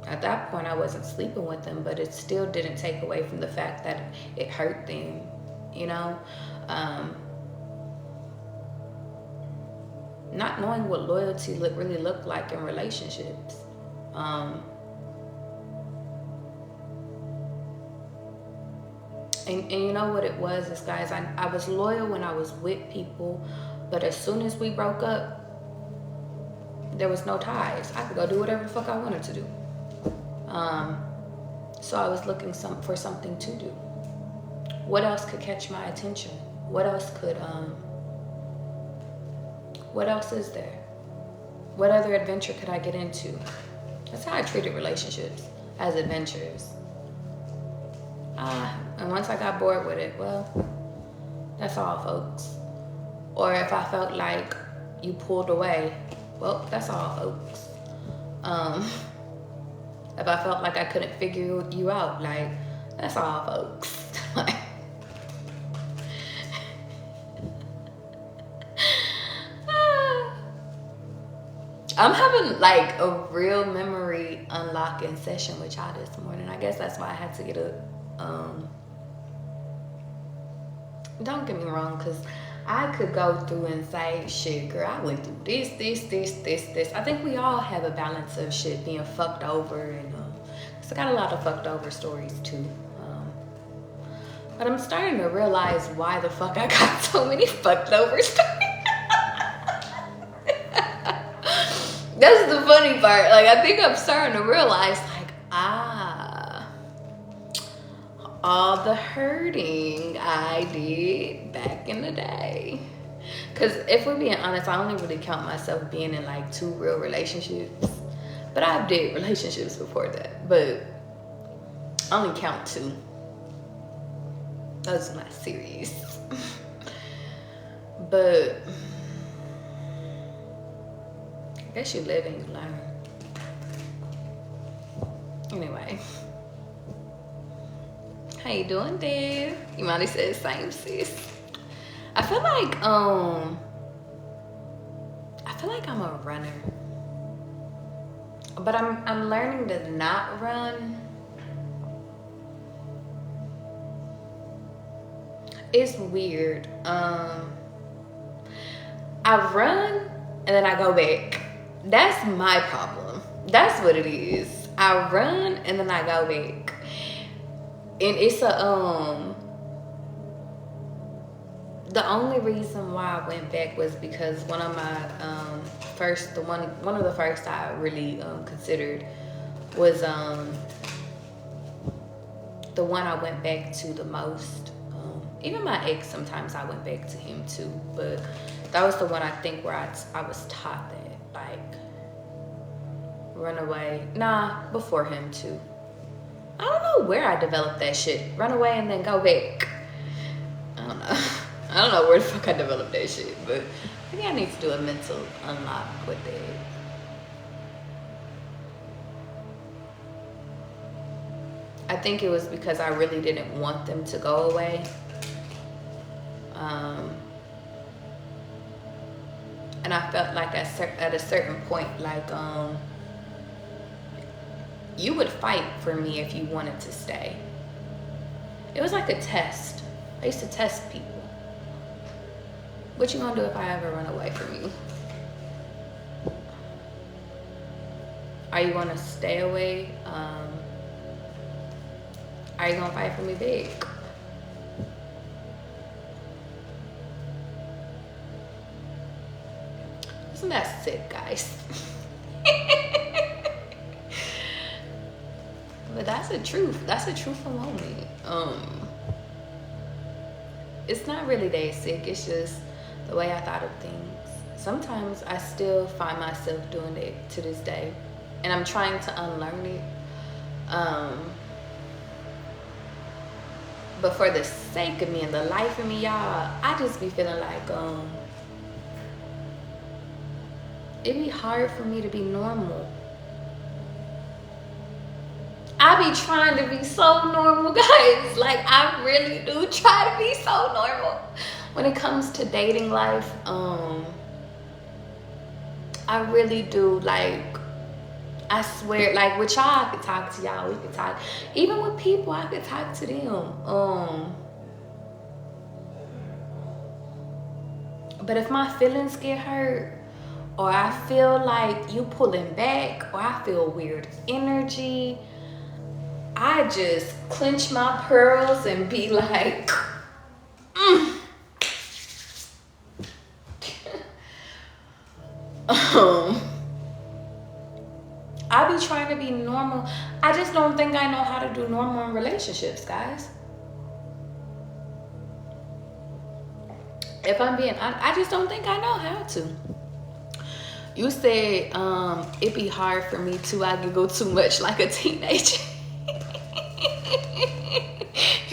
A: At that point, I wasn't sleeping with them, but it still didn't take away from the fact that it hurt them, you know? Not knowing what loyalty really looked like in relationships. And you know what it was is, guys, I was loyal when I was with people, but as soon as we broke up, there was no ties. I could go do whatever the fuck I wanted to do. So I was looking for something to do. What else could catch my attention? What else is there? What other adventure could I get into? That's how I treated relationships, as adventures. And once I got bored with it, well, that's all, folks. Or if I felt like you pulled away, well, that's all, folks. If I felt like I couldn't figure you out, like, that's all, folks. I'm having like a real memory unlocking session with y'all this morning. I guess that's why I had to get a, don't get me wrong, because I could go through and say, shit, girl, I went through this. I think we all have a balance of shit being fucked over, and cause I got a lot of fucked over stories too. But I'm starting to realize why the fuck I got so many fucked over stories. That's the funny part. Like, I think I'm starting to realize, like, all the hurting I did back in the day. Because if we're being honest, I only really count myself being in like 2 real relationships. But I've did relationships before that. But I only count 2. Those are not serious. But I guess you live and you learn. Anyway. How you doing, Dave? You might have said same, sis. I feel like I'm a runner. But I'm learning to not run. It's weird. I run and then I go back. That's my problem. That's what it is. I run and then I go back. And it's the only reason why I went back was because one of my one of the first I really considered was the one I went back to the most. Even my ex, sometimes I went back to him too, but that was the one I think where I was taught that, like, run away. Nah, before him too. I don't know where I developed that shit. Run away and then go back. I don't know. I don't know where the fuck I developed that shit, but maybe I need to do a mental unlock with it. I think it was because I really didn't want them to go away. And I felt like at a certain point, like, you would fight for me if you wanted to stay. It was like a test. I used to test people. What you gonna do if I ever run away from you? Are you gonna stay away? Are you gonna fight for me big? Isn't that sick, guys? But that's the truth. That's a truthful moment. It's not really that sick. It's just the way I thought of things. Sometimes I still find myself doing it to this day, and I'm trying to unlearn it. But for the sake of me and the life of me, y'all, I just be feeling like it'd be hard for me to be normal. I be trying to be so normal, guys. Like, I really do try to be so normal when it comes to dating life. I really do. Like, I swear, like, with y'all, I could talk to y'all. We could talk. Even with people, I could talk to them. But if my feelings get hurt, or I feel like you pulling back, or I feel weird energy, I just clench my pearls and be like, I be trying to be normal. I just don't think I know how to do normal in relationships, guys. If I'm being honest, I just don't think I know how to. You said it'd be hard for me too. I could go too much like a teenager.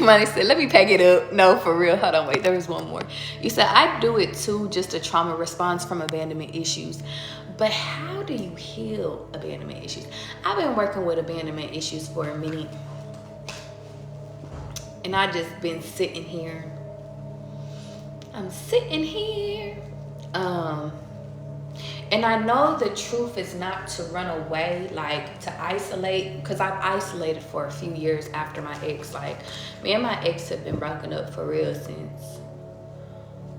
A: Money said, let me pack it up. No, for real. Hold on, wait. There was one more. You said, I do it too, just a trauma response from abandonment issues. But how do you heal abandonment issues? I've been working with abandonment issues for a minute. And I just been sitting here. I'm sitting here. And I know the truth is not to run away, like to isolate, because I've isolated for a few years after my ex. Like, me and my ex have been broken up for real since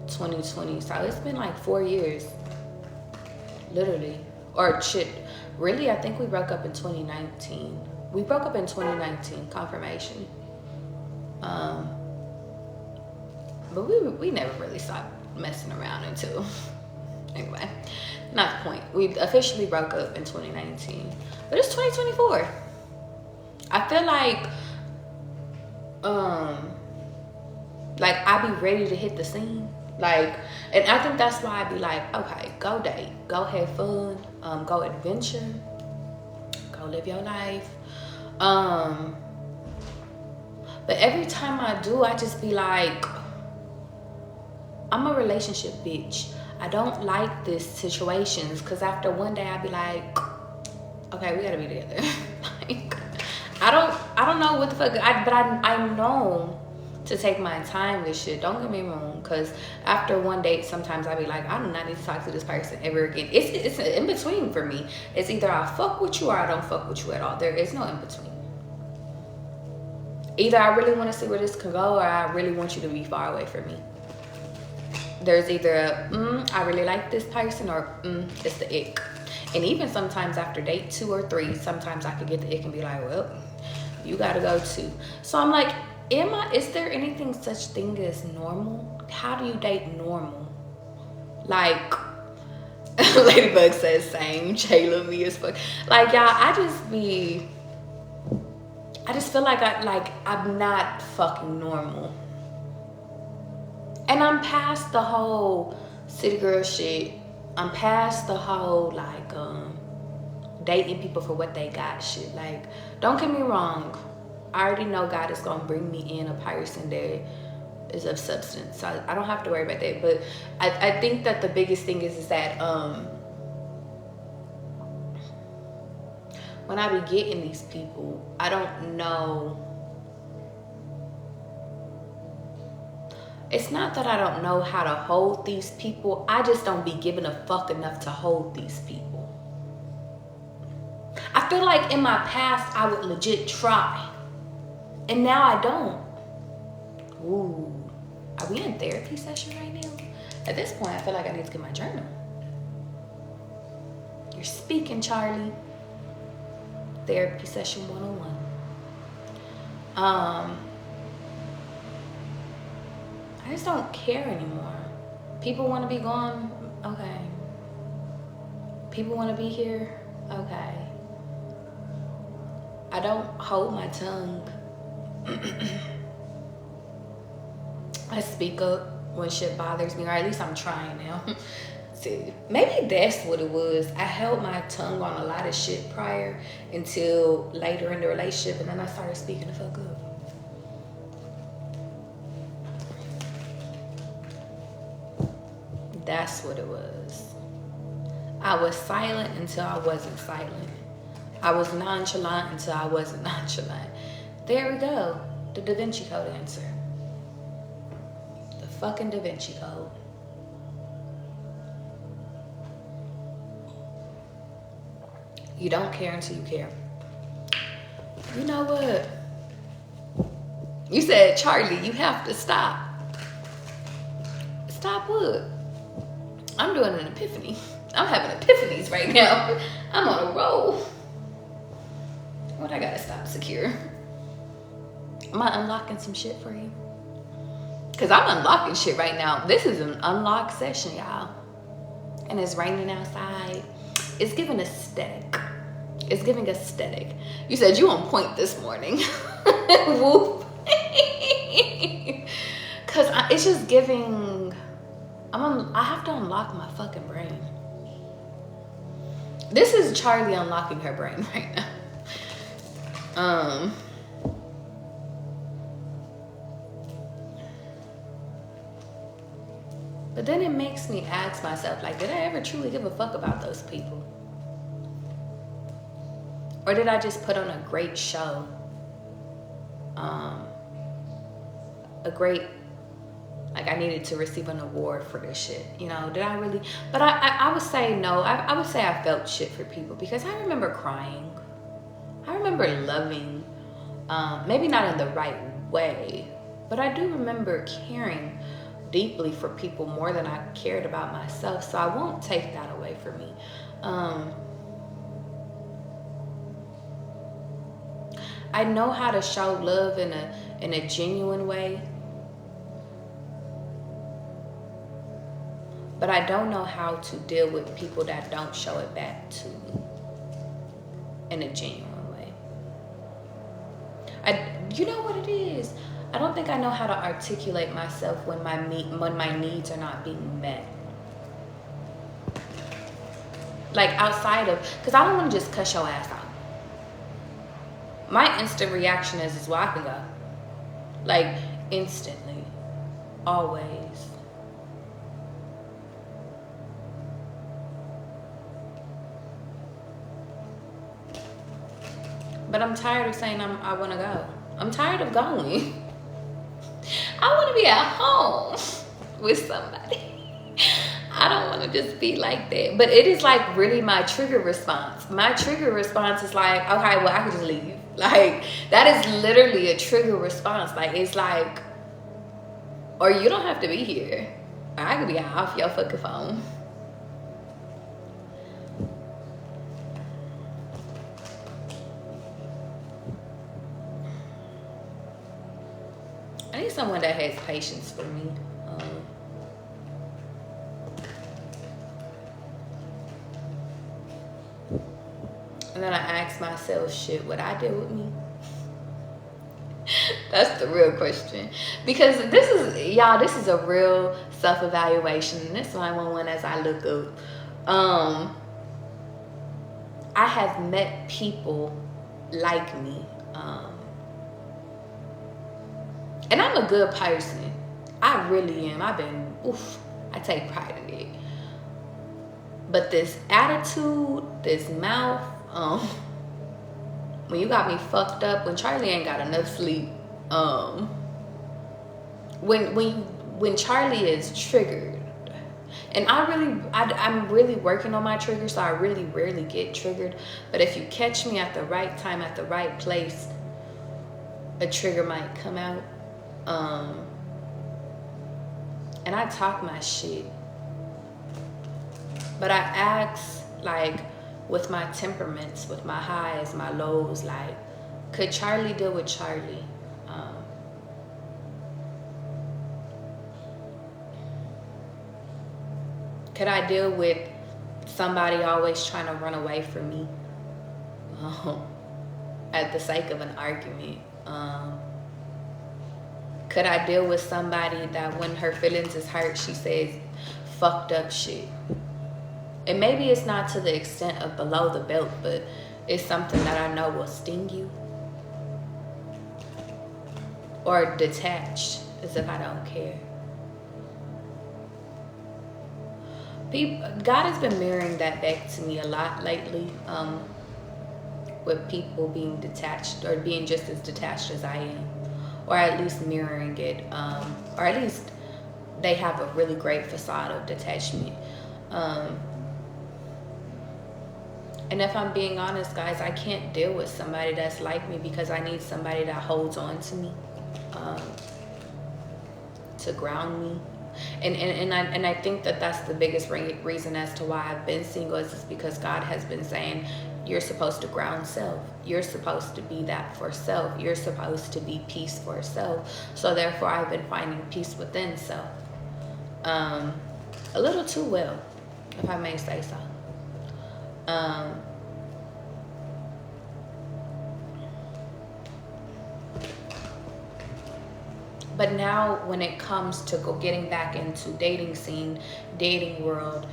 A: 2020. So it's been like 4 years, literally. Or shit, really, I think we broke up in 2019. We broke up in 2019, confirmation. But we never really stopped messing around until, anyway. Not the point. We officially broke up in 2019, but it's 2024. I feel like I be ready to hit the scene. Like, and I think that's why I be like, okay, go date, go have fun, go adventure, go live your life. But every time I do, I just be like, I'm a relationship bitch. I don't like this situations, because after one day I be like, okay, we gotta be together. Like, I don't know what the fuck, but I know to take my time with shit. Don't get me wrong, because after one date, sometimes I be like, I do not need to talk to this person ever again. It's in between for me. It's either I fuck with you or I don't fuck with you at all. There is no in between. Either I really want to see where this can go, or I really want you to be far away from me. There's either I really like this person, or it's the ick. And even sometimes after date 2 or 3, sometimes I could get the ick and be like, well, you gotta go too. So I'm like, is there anything such thing as normal? How do you date normal? Like, Ladybug says same, Jayla, me as fuck. Like, y'all, I just feel like I'm not fucking normal. And I'm past the whole city girl shit. I'm past the whole like dating people for what they got shit. Like, don't get me wrong, I already know God is gonna bring me in a person that is of substance, so I don't have to worry about that. But I think that the biggest thing is that when I be getting these people, I don't know. It's not that I don't know how to hold these people. I just don't be giving a fuck enough to hold these people. I feel like in my past, I would legit try. And now I don't. Ooh. Are we in therapy session right now? At this point, I feel like I need to get my journal. You're speaking, Charlie. Therapy session 101. I just don't care anymore. People want to be gone, okay. People want to be here, okay. I don't hold my tongue. I speak up when shit bothers me, or at least I'm trying now. See, maybe that's what it was. I held my tongue on a lot of shit prior until later in the relationship, and then I started speaking the fuck up. That's what it was. I was silent until I wasn't silent. I was nonchalant until I wasn't nonchalant. There we go. The Da Vinci Code answer. The fucking Da Vinci Code. You don't care until you care. You know what? You said, Charlie, you have to stop. Stop what? I'm doing an epiphany. I'm having epiphanies right now. I'm on a roll. What I gotta stop, Secure? Am I unlocking some shit for you? Because I'm unlocking shit right now. This is an unlocked session, y'all. And it's raining outside. It's giving aesthetic. It's giving aesthetic. You said you on point this morning. Whoop. Because it's just giving... I have to unlock my fucking brain. This is Charlie unlocking her brain right now. But then it makes me ask myself, like, did I ever truly give a fuck about those people? Or did I just put on a great show? A great, like, I needed to receive an award for this shit. You know, did I really? But I would say no. I would say I felt shit for people, because I remember crying. I remember loving, maybe not in the right way, but I do remember caring deeply for people more than I cared about myself. So I won't take that away from me. I know how to show love in a genuine way, but I don't know how to deal with people that don't show it back to me in a genuine way. You know what it is? I don't think I know how to articulate myself when my needs are not being met. Like, outside of, because I don't want to just cuss your ass out. My instant reaction is well, I can go. Like, instantly. Always. But I'm tired of saying I want to go. I'm tired of going. I want to be at home with somebody. I don't want to just be like that. But it is like really my trigger response. My trigger response is like, okay, well, I can just leave. Like, that is literally a trigger response. Like, it's like, or you don't have to be here. I could be off your fucking phone. I need someone that has patience for me. And then I ask myself, shit, would I deal with me? That's the real question. Because this is a real self-evaluation. And this is why I want one as I look up. I have met people like me. And I'm a good person. I really am. I take pride in it. But this attitude, this mouth, when you got me fucked up, when Charlie ain't got enough sleep, when Charlie is triggered, and I'm really working on my triggers, so I really rarely get triggered. But if you catch me at the right time, at the right place, a trigger might come out. And I talk my shit, but I ask, like, with my temperaments, with my highs, my lows, like, could Charlie deal with Charlie? Could I deal with somebody always trying to run away from me at the sake of an argument? Could I deal with somebody that when her feelings is hurt, she says fucked up shit? And maybe it's not to the extent of below the belt, but it's something that I know will sting you. Or detached, as if I don't care. God has been mirroring that back to me a lot lately, with people being detached or being just as detached as I am. Or at least mirroring it, or at least they have a really great facade of detachment. And if I'm being honest, guys, I can't deal with somebody that's like me, because I need somebody that holds on to me, to ground me. And I think that's the biggest reason as to why I've been single, is because God has been saying, you're supposed to ground self. You're supposed to be that for self. You're supposed to be peace for self. So therefore, I've been finding peace within self. A little too well, if I may say so. But now when it comes to getting back into dating scene, dating world,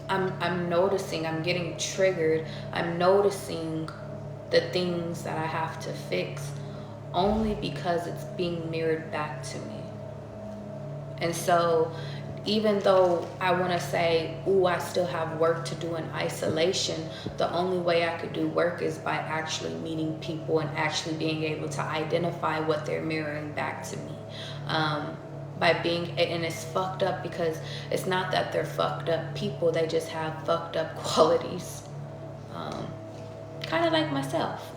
A: I'm noticing, I'm getting triggered. I'm noticing the things that I have to fix only because it's being mirrored back to me. And so even though I want to say, ooh, I still have work to do in isolation, the only way I could do work is by actually meeting people and actually being able to identify what they're mirroring back to me. By being, and it's fucked up because it's not that they're fucked up people, they just have fucked up qualities. Kind of like myself.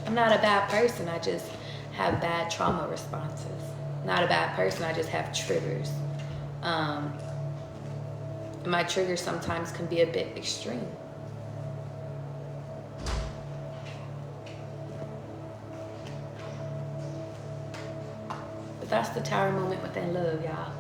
A: I'm not a bad person, I just have bad trauma responses. Not a bad person, I just have triggers. My triggers sometimes can be a bit extreme. But that's the tower moment within love, y'all.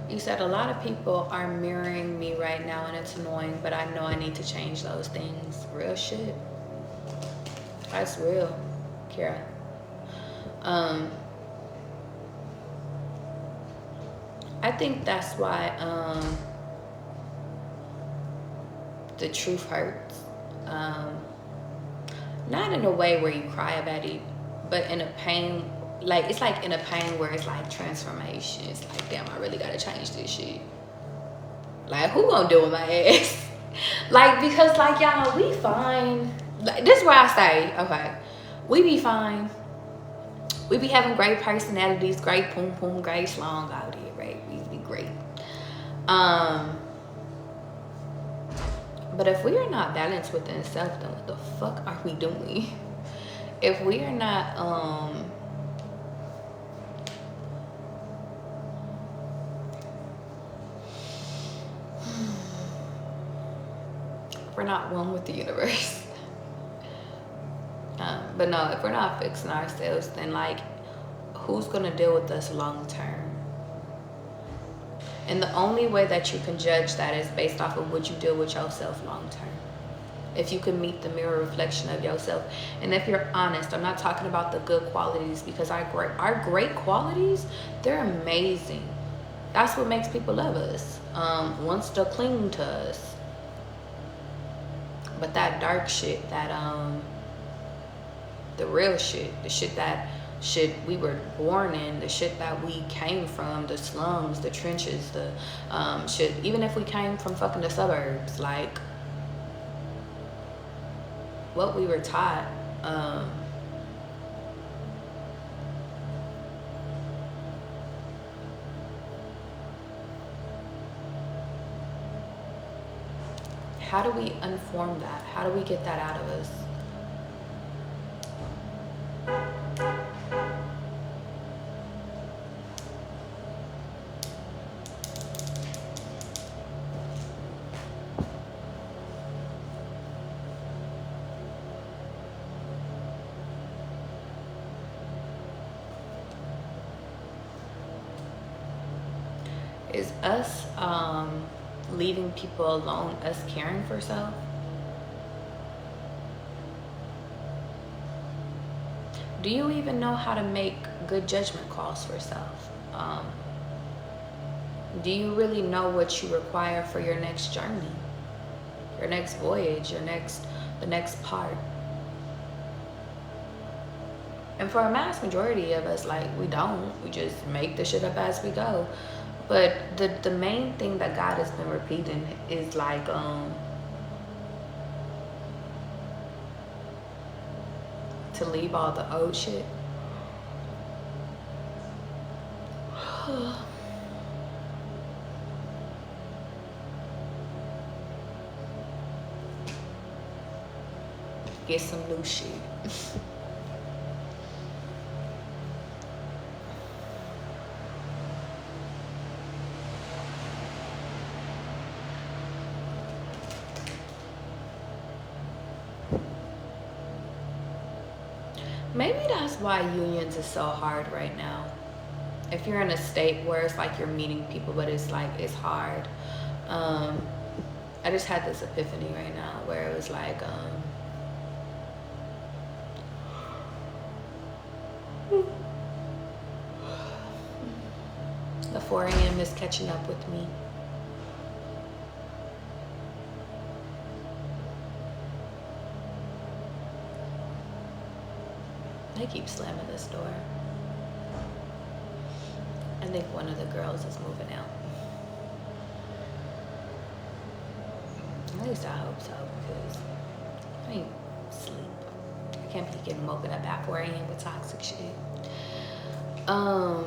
A: You said a lot of people are mirroring me right now and it's annoying, but I know I need to change those things. Real shit. That's real, Kira. I think that's why the truth hurts. Not in a way where you cry about it, but in a pain, like it's like in a pain where it's like transformation. It's like, damn, I really gotta change this shit. Like, who gonna deal with my ass? Like, because like, y'all, we fine. Like, this is where I say, okay, we be fine. We be having great personalities, great poom poom, great slong out here, right? We be great. But if we are not balanced within self, then what the fuck are we doing? If we are not we're not one with the universe. But no, if we're not fixing ourselves, then like, who's gonna deal with us long term? And the only way that you can judge that is based off of what you deal with yourself long term. If you can meet the mirror reflection of yourself, and if you're honest, I'm not talking about the good qualities, because our great qualities, they're amazing. That's what makes people love us, wants to cling to us. But that dark shit, that the real shit, the shit that we were born in, the shit that we came from, the slums, the trenches, the shit, even if we came from fucking the suburbs, like what we were taught, how do we unform that? How do we get that out of us? Is us leaving people alone, us caring for self? Do you even know how to make good judgment calls for self? Do you really know what you require for your next journey, your next voyage, the next part? And for a mass majority of us, like, we don't. We just make the shit up as we go. But the main thing that God has been repeating is like, to leave all the old shit. Get some new shit. Maybe that's why unions is so hard right now. If you're in a state where it's like you're meeting people, but it's like, it's hard. I just had this epiphany right now where it was like, The 4 a.m. is catching up with me. They keep slamming this door. I think one of the girls is moving out. At least I hope so, because I ain't sleep. I can't be getting woken up at 4 a.m. with toxic shit. I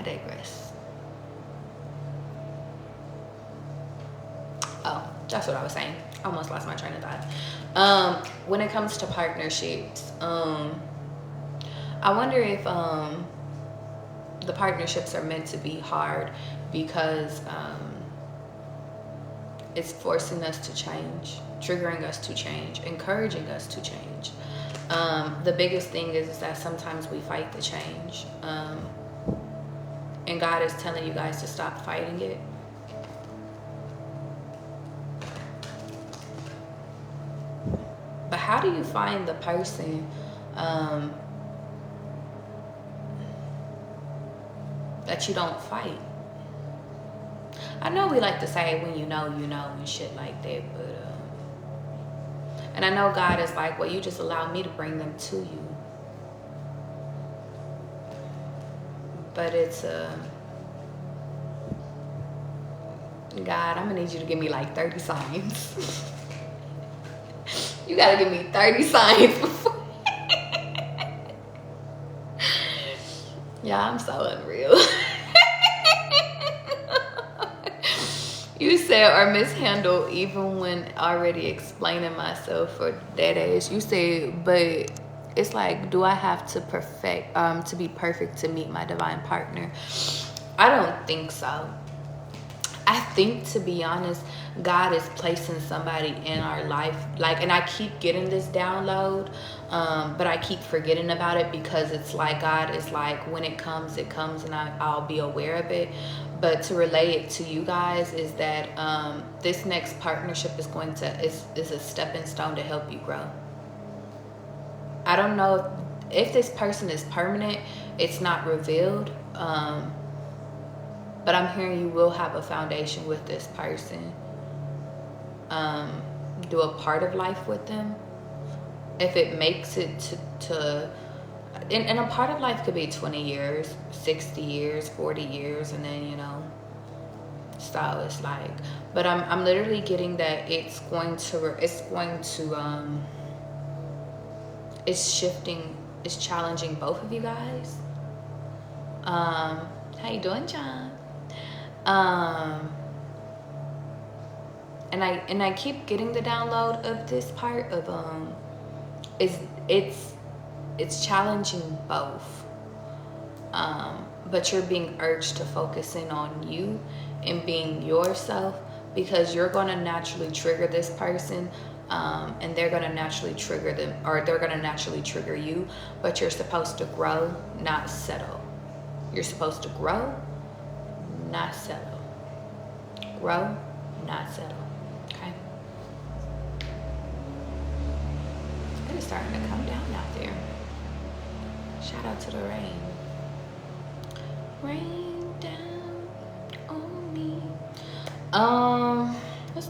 A: digress. Oh, that's what I was saying. I almost lost my train of thought. When it comes to partnerships, I wonder if the partnerships are meant to be hard because it's forcing us to change, triggering us to change, encouraging us to change. The biggest thing is that sometimes we fight the change. And God is telling you guys to stop fighting it. But how do you find the person that you don't fight? I know we like to say when you know, and shit like that, but and I know God is like, well, you just allow me to bring them to you. But it's God, I'm gonna need you to give me like 30 signs. You gotta give me 30 signs before. Yeah, I'm so unreal. You said, or mishandle even when already explaining myself for that age. You said, but it's like, do I have to to be perfect to meet my divine partner? I don't think so. I think, to be honest, God is placing somebody in our life, like, and I keep getting this download, but I keep forgetting about it because it's like God is like, when it comes, and I'll be aware of it. But to relay it to you guys is that this next partnership is is a stepping stone to help you grow. I don't know if this person is permanent. It's not revealed. But I'm hearing you will have a foundation with this person. Do a part of life with them. If it makes it and a part of life could be 20 years, 60 years, 40 years, and then, you know, so it's like, but I'm literally getting that it's shifting, it's challenging both of you guys. How you doing, John? And I keep getting the download of this part of it's challenging both, but you're being urged to focus in on you and being yourself, because you're going to naturally trigger this person, and they're going to naturally trigger them, or they're going to naturally trigger you. But you're supposed to grow, not settle. You're supposed to grow, not settle. Grow, not settle. Okay? It is starting to come down out there. Shout out to the rain. Rain down on me. Let's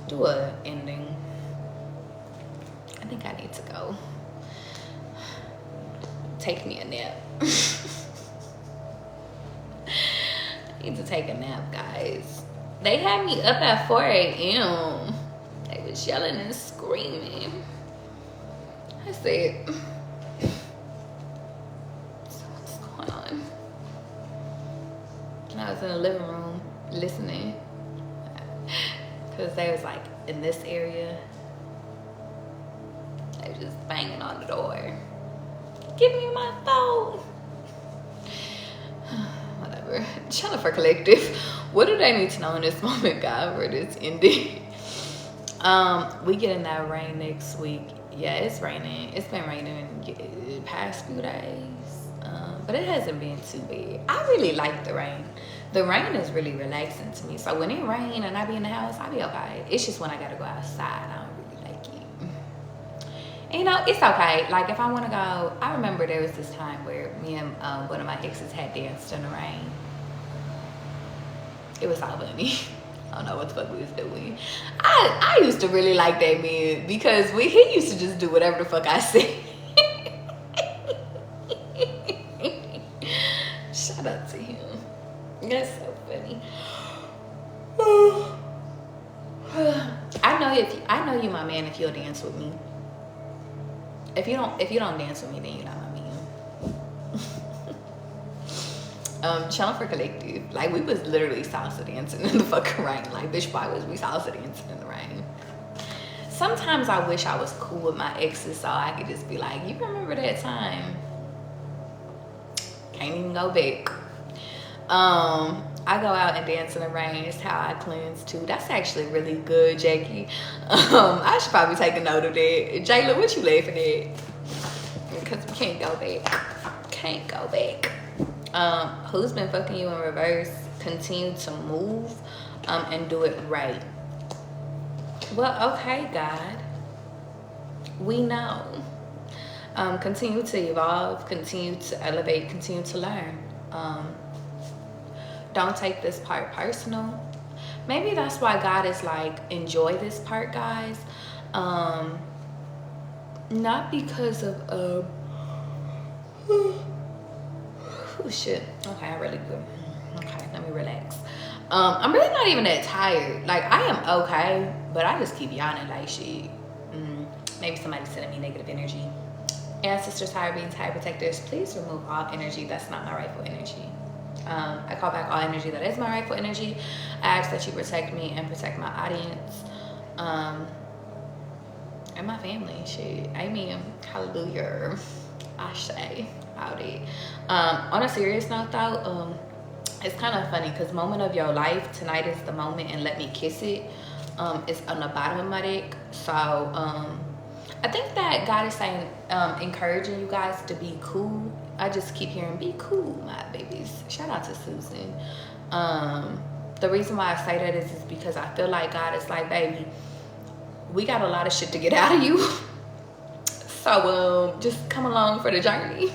A: do a ending. I think I need to go take me a nap. I need to take a nap, guys. They had me up at 4 a.m. They was yelling and screaming. I said, so what's going on? And I was in the living room listening, because they was like in this area. They was just banging on the door. Give me my phone. Whatever. Jennifer Collective. What do they need to know in this moment, God, for this ending? We get in that rain next week. Yeah, it's raining. It's been raining the past few days, but it hasn't been too bad. I really like the rain. The rain is really relaxing to me. So when it rains and I be in the house, I be okay. It's just when I gotta go outside, I don't really like it. You know, it's okay. Like, if I want to go, I remember there was this time where me and one of my exes had danced in the rain. It was so funny. I don't know what the fuck we was doing. I used to really like that man because he used to just do whatever the fuck I said. Shout out to him. That's so funny. I know you my man if you'll dance with me. If you don't dance with me, then you're not my man. Channel for Collective. Like, we was literally salsa dancing in the fucking rain. Like, bitch, why was we salsa dancing in the rain? Sometimes I wish I was cool with my exes so I could just be like, you remember that time? Can't even go back. I go out and dance in the rain. It's how I cleanse too. That's actually really good, Jackie. I should probably take a note of that. Jayla, what you laughing at? Because we can't go back. Can't go back. Who's been fucking you in reverse? Continue to move and do it right. Well, okay, God. We know. Continue to evolve, continue to elevate, continue to learn. Don't take this part personal. Maybe that's why God is like, enjoy this part, guys. Not because of oh shit. Okay, I really good. Okay, let me relax. I'm really not even that tired. Like, I am okay, but I just keep yawning like shit. Maybe somebody's sending me negative energy. Ancestors, higher beings, higher protectors, please remove all energy that's not my rightful energy. I call back all energy that is my rightful energy. I ask that you protect me and protect my audience and my family. Shit, amen, hallelujah, Ashe, howdy. On a serious note though, it's kind of funny because moment of your life, tonight is the moment and let me kiss it. It's on the bottom of my deck. So I think that God is saying, encouraging you guys to be cool. I just keep hearing, be cool, my babies. Shout out to Susan. The reason why I say that is because I feel like God is like, baby, we got a lot of shit to get out of you. So just come along for the journey.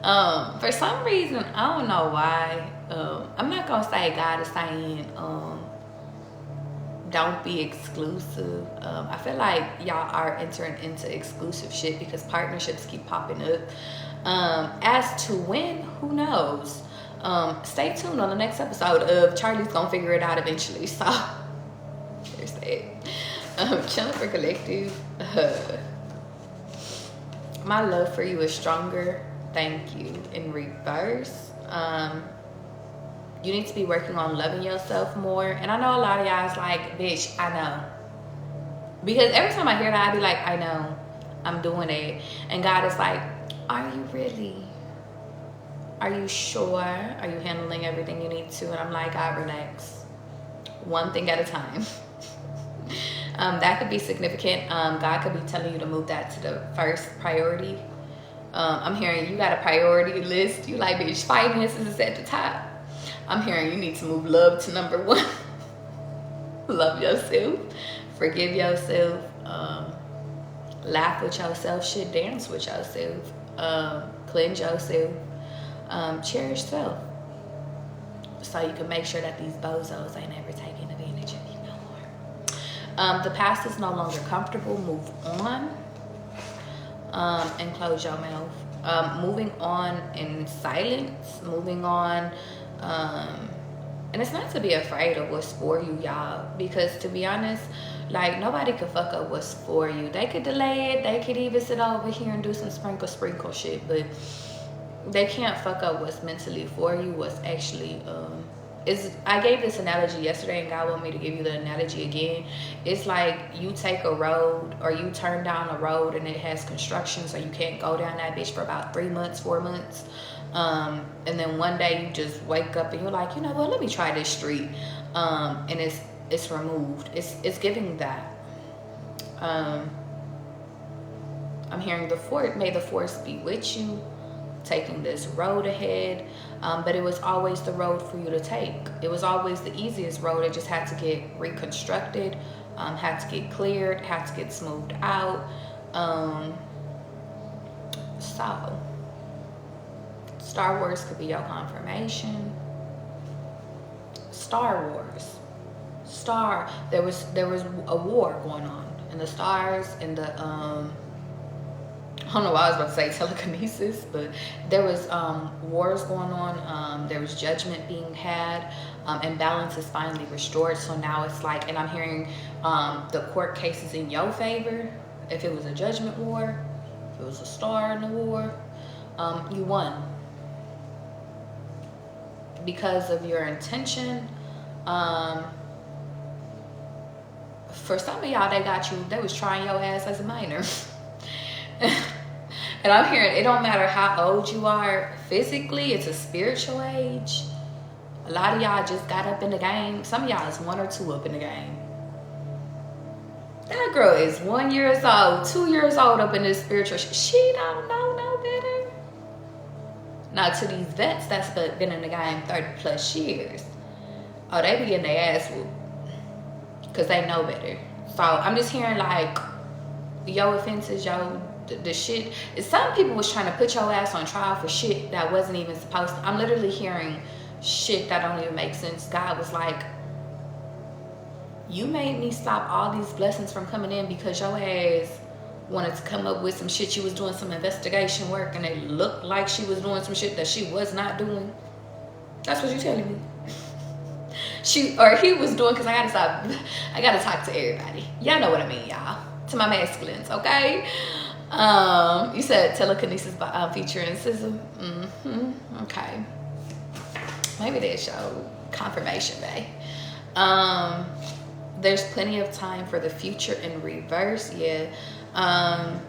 A: For some reason, I don't know why. I'm not gonna say God is saying, don't be exclusive. I feel like y'all are entering into exclusive shit because partnerships keep popping up. As to when, who knows? Stay tuned on the next episode of Charlie's Gonna Figure It Out eventually. So there's that. Chilling for Collective. My love for you is stronger. Thank you. In reverse. You need to be working on loving yourself more. And I know a lot of y'all is like, bitch, I know. Because every time I hear that, I be like, I know. I'm doing it. And God is like, are you really? Are you sure? Are you handling everything you need to? And I'm like, God, relax. One thing at a time. That could be significant. God could be telling you to move that to the first priority. I'm hearing you got a priority list. You like, bitch, finances is at the top. I'm hearing you need to move love to number 1. Love yourself. Forgive yourself. Laugh with yourself. Shit, dance with yourself. Cleanse yourself. Cherish self. So you can make sure that these bozos ain't ever taking advantage of you no more. The past is no longer comfortable. Move on. And close your mouth. Moving on in silence. Moving on. And it's not to be afraid of what's for you, y'all, because to be honest, like, nobody could fuck up what's for you. They could delay it, they could even sit over here and do some sprinkle shit, but they can't fuck up what's mentally for you, what's actually I gave this analogy yesterday and God wanted me to give you the analogy again. It's like you take a road or you turn down a road and it has construction, so you can't go down that bitch for about 3 months, 4 months. And then one day you just wake up and you're like, you know what, let me try this street. And it's removed. It's giving that. I'm hearing may the force be with you, taking this road ahead. But it was always the road for you to take. It was always the easiest road. It just had to get reconstructed, had to get cleared, had to get smoothed out. So Star Wars could be your confirmation. Star Wars. There was a war going on in the stars, in the I don't know why I was about to say telekinesis, but there was wars going on. There was judgment being had, and balance is finally restored. So now it's like, and I'm hearing the court cases in your favor. If it was a judgment war, if it was a star in the war, you won because of your intention. For some of y'all, they was trying your ass as a minor. And I'm hearing it don't matter how old you are physically, it's a spiritual age. A lot of y'all just got up in the game. Some of y'all is 1 or 2 up in the game. That girl is 1 year old, 2 years old up in this spiritual. She don't know no better. Now to these vets that's been in the game 30 plus years, oh, they be getting their ass whooped because they know better. So I'm just hearing like, your offenses, the shit. Some people was trying to put your ass on trial for shit that wasn't even supposed to. I'm literally hearing shit that don't even make sense. God was like, you made me stop all these blessings from coming in because your ass wanted to come up with some shit. She was doing some investigation work and it looked like she was doing some shit that she was not doing. That's what you're telling me. He was doing, because I gotta talk to everybody. Y'all know what I mean, y'all. To my masculines, okay? You said telekinesis featuring SZA. Okay. Maybe that's your confirmation, babe. There's plenty of time for the future in reverse. Yeah. I'm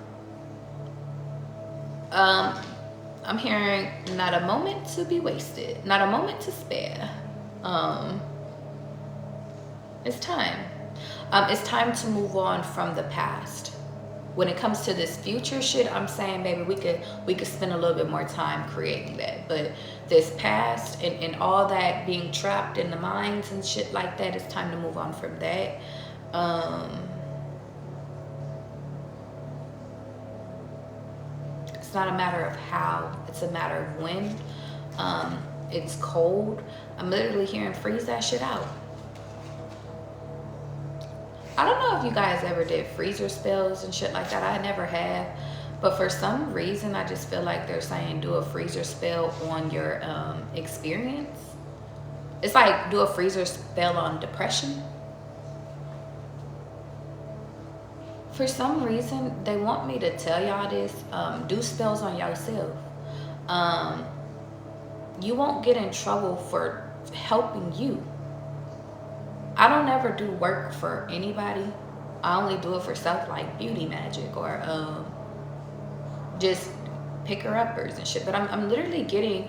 A: hearing not a moment to be wasted, not a moment to spare. It's time. It's time to move on from the past. When it comes to this future shit, I'm saying, baby, we could spend a little bit more time creating that. But this past and all that being trapped in the minds and shit like that, it's time to move on from that. It's not a matter of how, it's a matter of when. It's cold. I'm literally hearing freeze that shit out. I don't know if you guys ever did freezer spells and shit like that. I never have. But for some reason, I just feel like they're saying do a freezer spell on your experience. It's like do a freezer spell on depression. For some reason, they want me to tell y'all this. Do spells on yourself. You won't get in trouble for helping you. I don't ever do work for anybody. I only do it for stuff like beauty magic or just picker-uppers and shit. But I'm literally getting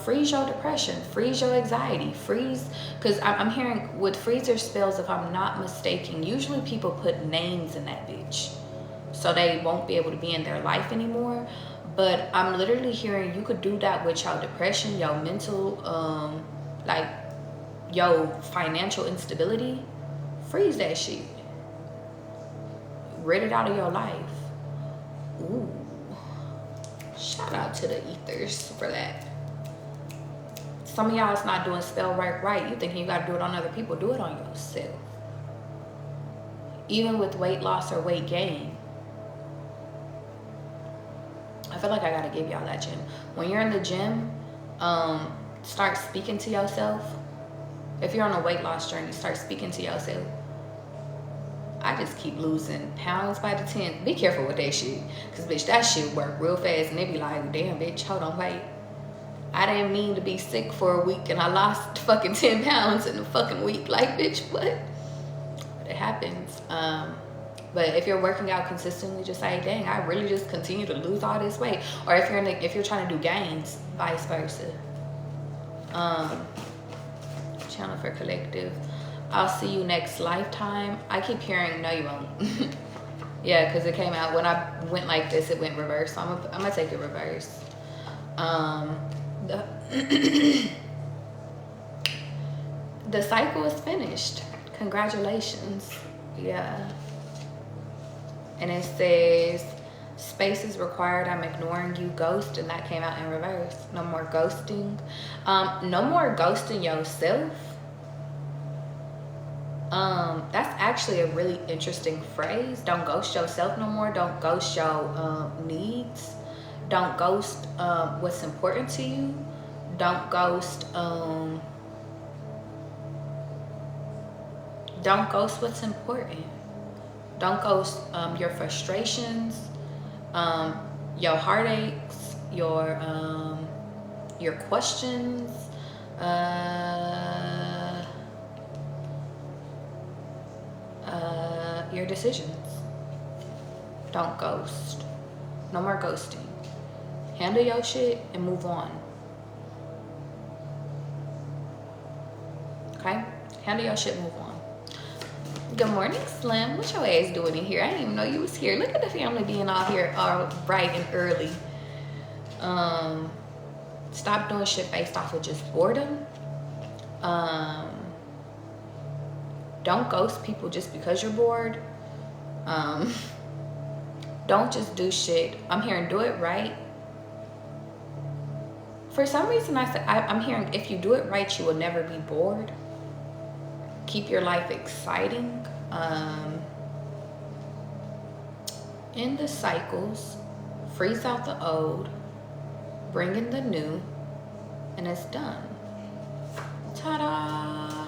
A: freeze your depression, freeze your anxiety, freeze, because I'm hearing with freezer spells, if I'm not mistaken, usually people put names in that bitch so they won't be able to be in their life anymore. But I'm literally hearing you could do that with your depression, your mental, like your financial instability. Freeze that shit. Rid it out of your life. Ooh. Shout out to the ethers for that. Some of y'all is not doing spell work right. You thinking you gotta do it on other people. Do it on yourself. Even with weight loss or weight gain. I feel like I gotta give y'all that gym. When you're in the gym, start speaking to yourself. If you're on a weight loss journey, start speaking to yourself. I just keep losing pounds by the 10. Be careful with that shit. Because, bitch, that shit work real fast. And they be like, damn, bitch, hold on, wait. I didn't mean to be sick for a week and I lost fucking 10 pounds in a fucking week. Like, bitch, what? But it happens. But if you're working out consistently, just say, dang, I really just continue to lose all this weight. Or if you're trying to do gains, vice versa. Channel for collective. I'll see you next lifetime. I keep hearing, no, you won't. Yeah, because it came out when I went like this, it went reverse. So I'm gonna take it reverse. The cycle is finished. Congratulations. Yeah. And it says, space is required, I'm ignoring you, ghost. And that came out in reverse. No more ghosting. No more ghosting yourself. That's actually a really interesting phrase. Don't ghost yourself no more. Don't ghost your needs. Don't ghost what's important to you. Don't ghost what's important. Don't ghost your frustrations, your heartaches, your questions, your decisions. Don't ghost. No more ghosting. Handle your shit and move on. Okay? Handle your shit and move on. Good morning, Slim. What your ass doing in here? I didn't even know you was here. Look at the family being all here all bright and early. Stop doing shit based off of just boredom. Don't ghost people just because you're bored. Don't just do shit. I'm hearing do it right. For some reason, I'm hearing if you do it right, you will never be bored. Keep your life exciting. End the cycles. Freeze out the old. Bring in the new. And it's done. Ta-da!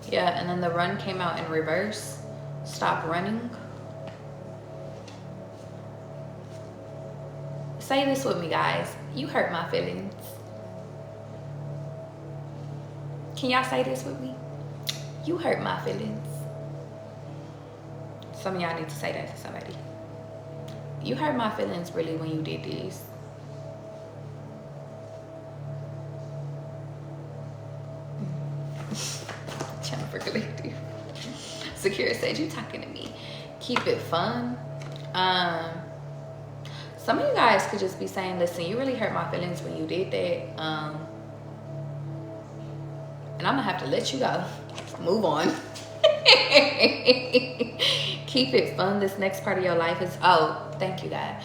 A: Yeah, and then the run came out in reverse. Stop running. Say this with me, guys. You hurt my feelings. Can y'all say this with me? You hurt my feelings. Some of y'all need to say that to somebody. You hurt my feelings really when you did this. Jennifer Collective. Secure said, you talking to me. Keep it fun. Some of you guys could just be saying, listen, you really hurt my feelings when you did that. And I'm gonna have to let you go. Move on. Keep it fun. This next part of your life is, oh, thank you, God.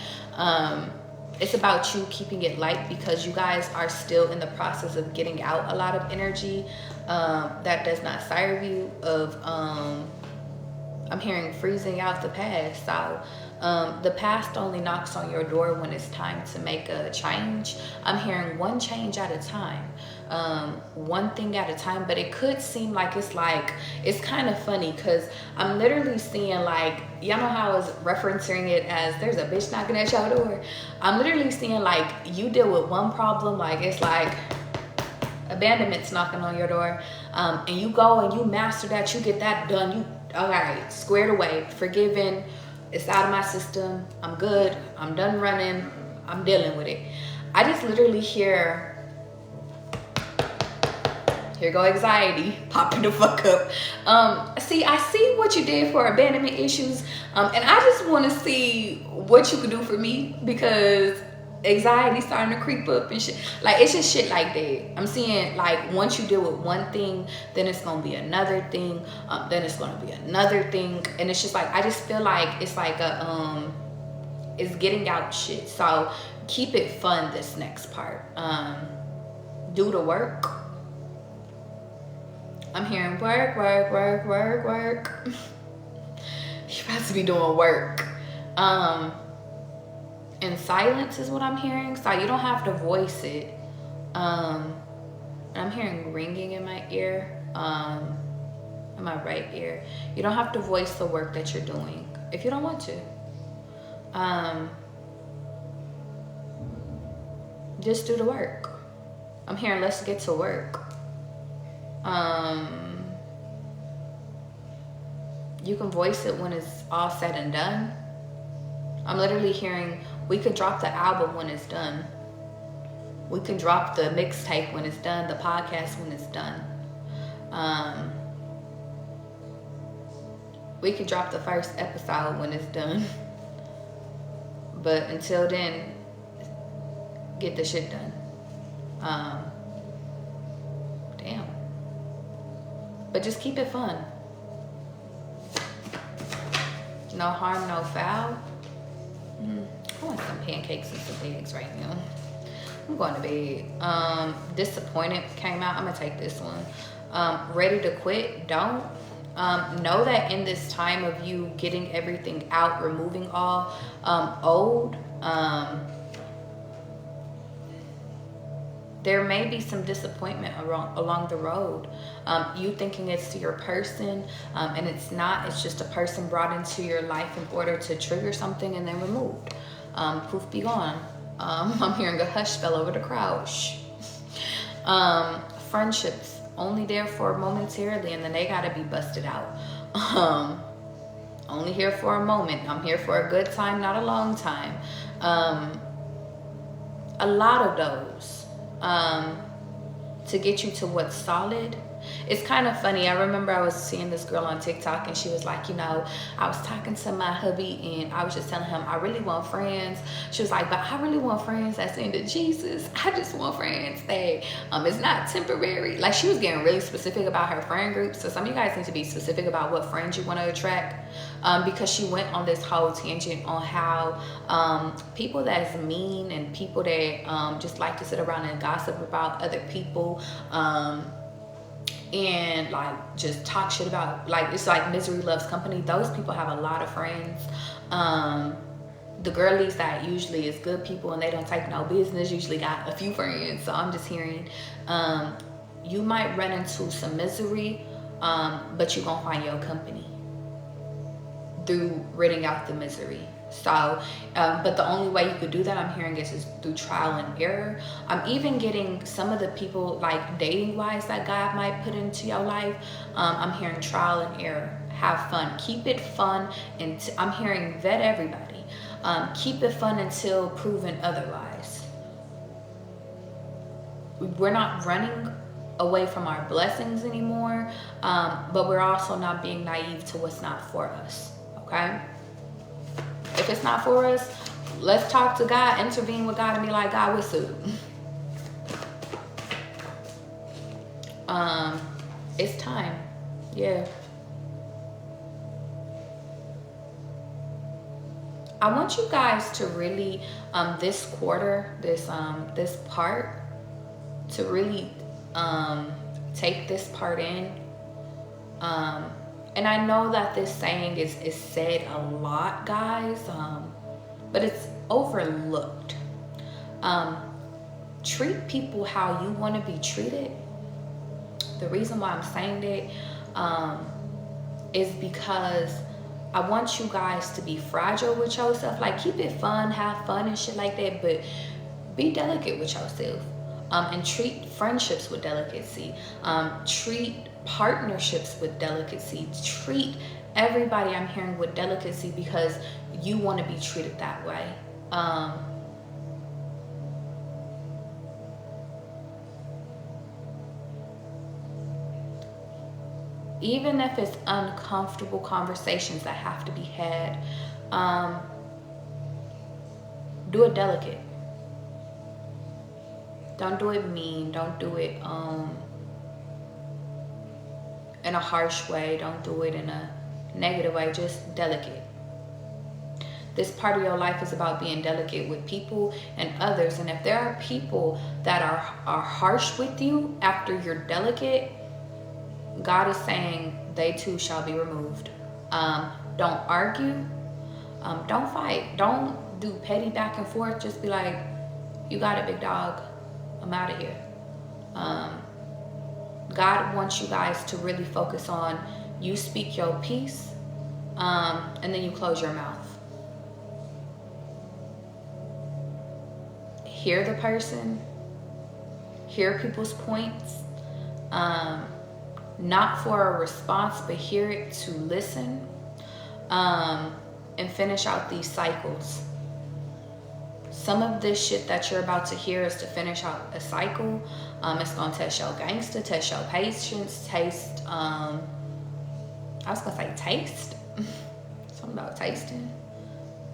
A: It's about you keeping it light because you guys are still in the process of getting out a lot of energy that does not serve you. I'm hearing freezing out the past. So the past only knocks on your door when it's time to make a change. I'm hearing one change at a time. One thing at a time, but it could seem like it's kind of funny because I'm literally seeing like, y'all know how I was referencing it as there's a bitch knocking at your door. I'm literally seeing like you deal with one problem, like it's like abandonment's knocking on your door, and you go and you master that, you get that done, you okay, squared away, forgiven, it's out of my system, I'm good, I'm done running, I'm dealing with it. I just literally hear, here go anxiety popping the fuck up. I see what you did for abandonment issues, and I just want to see what you could do for me because anxiety starting to creep up and shit. Like it's just shit like that. I'm seeing like once you deal with one thing, then it's gonna be another thing, then it's gonna be another thing, and it's just like I just feel like it's like a it's getting out shit. So keep it fun this next part. Do the work. I'm hearing work, work, work, work, work. You're about to be doing work. And silence is what I'm hearing. So you don't have to voice it. I'm hearing ringing in my ear, in my right ear. You don't have to voice the work that you're doing if you don't want to. Just do the work. I'm hearing let's get to work. You can voice it when it's all said and done. I'm literally hearing we could drop the album when it's done. We can drop the mixtape when it's done, the podcast when it's done. We could drop the first episode when it's done. But until then, get the shit done. Damn. But just keep it fun. No harm, no foul. pancakes and some eggs right now. I'm going to bed. Disappointed came out. I'm gonna take this one. Ready to quit. Don't. Know that in this time of you getting everything out, removing all old, there may be some disappointment along the road. You thinking it's your person, and it's not. It's just a person brought into your life in order to trigger something and then removed. Poof, be gone. I'm hearing a hush fell over the crowd. Shh. Friendships, only there for momentarily, and then they gotta be busted out. Only here for a moment. I'm here for a good time, not a long time. A lot of those to get you to what's solid. It's kind of funny. I remember I was seeing this girl on TikTok, and she was like, you know, I was talking to my hubby, and I was just telling him I really want friends. She was like, but I really want friends that's into Jesus. I just want friends that it's not temporary. Like, she was getting really specific about her friend group. So some of you guys need to be specific about what friends you want to attract, because she went on this whole tangent on how people that's mean and people that just like to sit around and gossip about other people, and like just talk shit about, like, it's like misery loves company. Those people have a lot of friends. The girlies that usually is good people and they don't take no business usually got a few friends. So I'm just hearing you might run into some misery, but you're gonna find your company through ridding out the misery. So but the only way you could do that, I'm hearing, is through trial and error. I'm even getting some of the people, like dating wise, that God might put into your life. I'm hearing trial and error. Have fun, keep it fun, and I'm hearing vet everybody. Keep it fun until proven otherwise. We're not running away from our blessings anymore, but we're also not being naive to what's not for us. Okay, if it's not for us, let's talk to God, intervene with God, and be like, God, what's up? It's time. Yeah. I want you guys to really, this quarter, this part, to really take this part in. And I know that this saying is said a lot, guys, but it's overlooked. Treat people how you want to be treated. The reason why I'm saying that is because I want you guys to be fragile with yourself. Like, keep it fun, have fun and shit like that, but be delicate with yourself. And treat friendships with delicacy. Treat partnerships with delicacy. Treat everybody, I'm hearing, with delicacy, because you want to be treated that way. Even if it's uncomfortable conversations that have to be had, do it delicate. Don't do it mean. Don't do it in a harsh way. Don't do it in a negative way. Just delicate. This part of your life is about being delicate with people and others. And if there are people that are harsh with you after you're delicate, God is saying they too shall be removed. Don't argue. Don't fight. Don't do petty back and forth. Just be like, you got it, big dog. I'm out of here. God wants you guys to really focus on, you speak your piece, and then you close your mouth. Hear the person, hear people's points, not for a response, but hear it to listen, and finish out these cycles. Some of this shit that you're about to hear is to finish out a cycle. It's gonna test your gangster, test your patience, taste, I was gonna say taste. Something about tasting.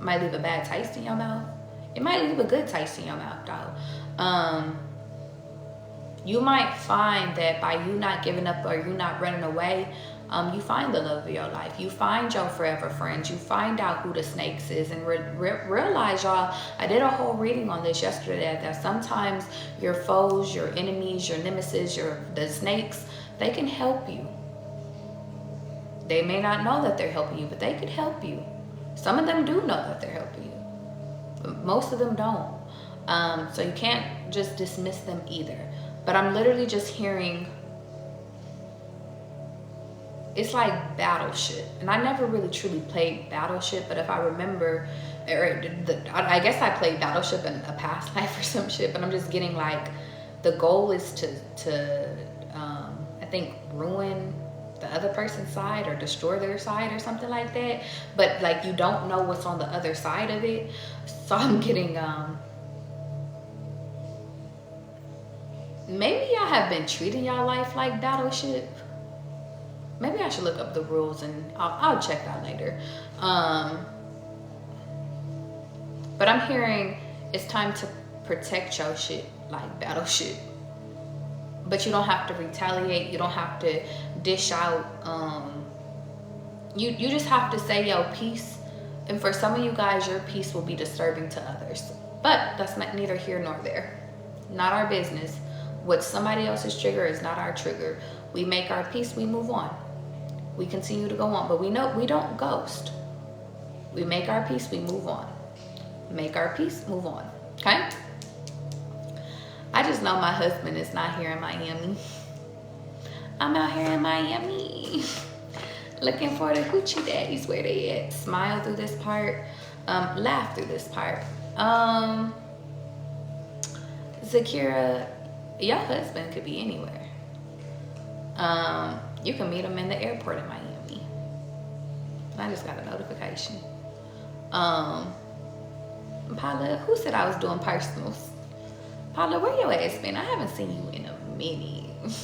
A: Might leave a bad taste in your mouth. It might leave a good taste in your mouth, though. You might find that by you not giving up or you not running away, You find the love of your life. You find your forever friends. You find out who the snakes is. And realize, y'all, I did a whole reading on this yesterday, that sometimes your foes, your enemies, your nemesis, the snakes, they can help you. They may not know that they're helping you, but they could help you. Some of them do know that they're helping you, but most of them don't. So you can't just dismiss them either. But I'm literally just hearing, it's like Battleship. And I never really truly played Battleship, but if I remember, I guess I played Battleship in a past life or some shit, but I'm just getting like, the goal is to I think ruin the other person's side or destroy their side or something like that. But like, you don't know what's on the other side of it. So I'm getting, maybe y'all have been treating y'all life like Battleship. Maybe I should look up the rules and I'll check that later. But I'm hearing it's time to protect your shit like Battleship. But you don't have to retaliate. You don't have to dish out. You just have to say your piece. And for some of you guys, your piece will be disturbing to others. But that's neither here nor there. Not our business. What somebody else's trigger is not our trigger. We make our peace, we move on. We continue to go on. But we know we don't ghost. We make our peace, we move on. Make our peace, move on. Okay? I just know my husband is not here in Miami. I'm out here in Miami. Looking for the hoochie daddies. Where they at? Smile through this part. Laugh through this part. Zakira, your husband could be anywhere. You can meet him in the airport in Miami. I just got a notification. Paula, who said I was doing personals? Paula, where your ass been? I haven't seen you in a minute.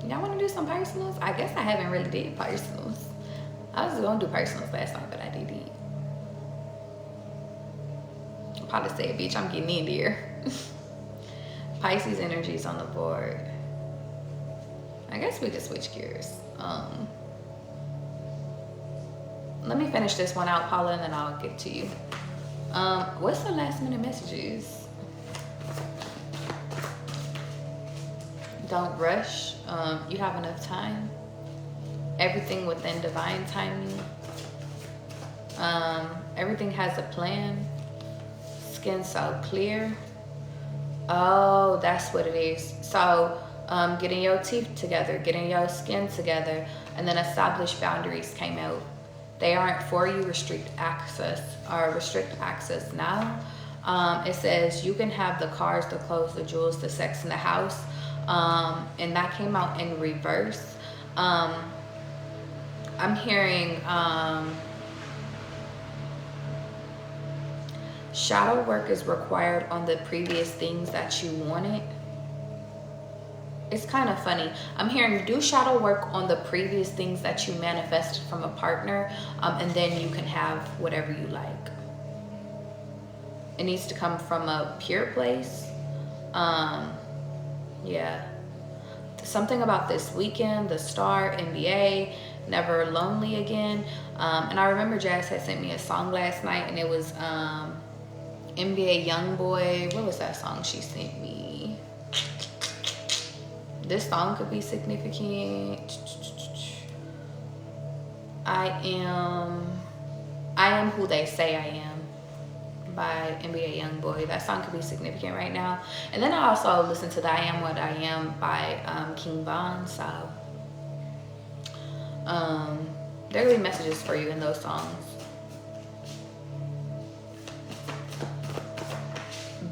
A: Y'all want to do some personals? I guess I haven't really did personals. I was going to do personals last night, but I didn't. Paula said, bitch, I'm getting in there. Pisces energies on the board. I guess we could switch gears. Let me finish this one out, Paula, and then I'll get to you. What's the last minute messages? Don't rush. You have enough time. Everything within divine timing. Everything has a plan. Skin so clear. Oh, that's what it is. So getting your teeth together, getting your skin together, and then established boundaries came out. They aren't for you. Restrict access now. It says you can have the cars, the clothes, the jewels, the sex in the house. And that came out in reverse. I'm hearing shadow work is required on the previous things that you wanted. It's kind of funny. I'm hearing do shadow work on the previous things that you manifested from a partner, and then you can have whatever you like. It needs to come from a pure place. Yeah. Something about this weekend, the star, NBA, never lonely again. And I remember Jazz had sent me a song last night, and it was NBA Youngboy. What was that song she sent me? This song could be significant. I am who they say I am by NBA Youngboy. That song could be significant right now. And then I also listened to the I Am What I Am by King Von. So there will be messages for you in those songs.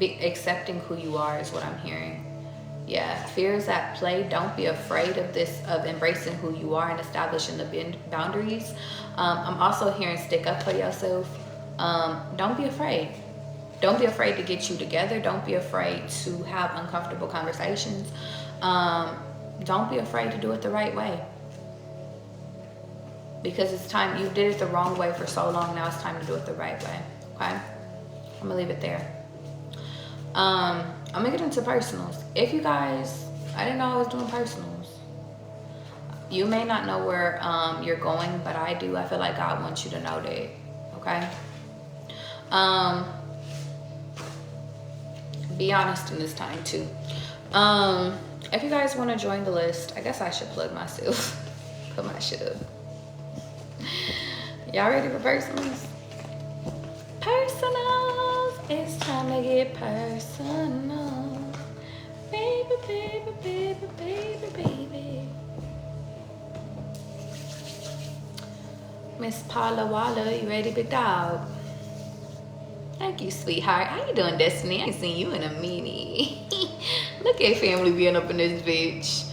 A: Accepting who you are is what I'm hearing. Yeah, fears at play. Don't be afraid of embracing who you are and establishing the boundaries. I'm also hearing stick up for yourself. Don't be afraid. Don't be afraid to get you together. Don't be afraid to have uncomfortable conversations. Don't be afraid to do it the right way. Because it's time. You did it the wrong way for so long. Now it's time to do it the right way. Okay? I'm going to leave it there. I'm gonna get into personals. If you guys, I didn't know I was doing personals. You may not know where you're going, but I do. I feel like God wants you to know that, okay? Be honest in this time too. If you guys want to join the list, I guess I should plug myself. Put my shit up. Y'all ready for personals? Personals. It's time to get personal. Baby, baby, baby, baby, baby. Miss Paula Waller, you ready, big dog? Thank you, sweetheart. How you doing, Destiny? I ain't seen you in a minute. Look at family being up in this bitch.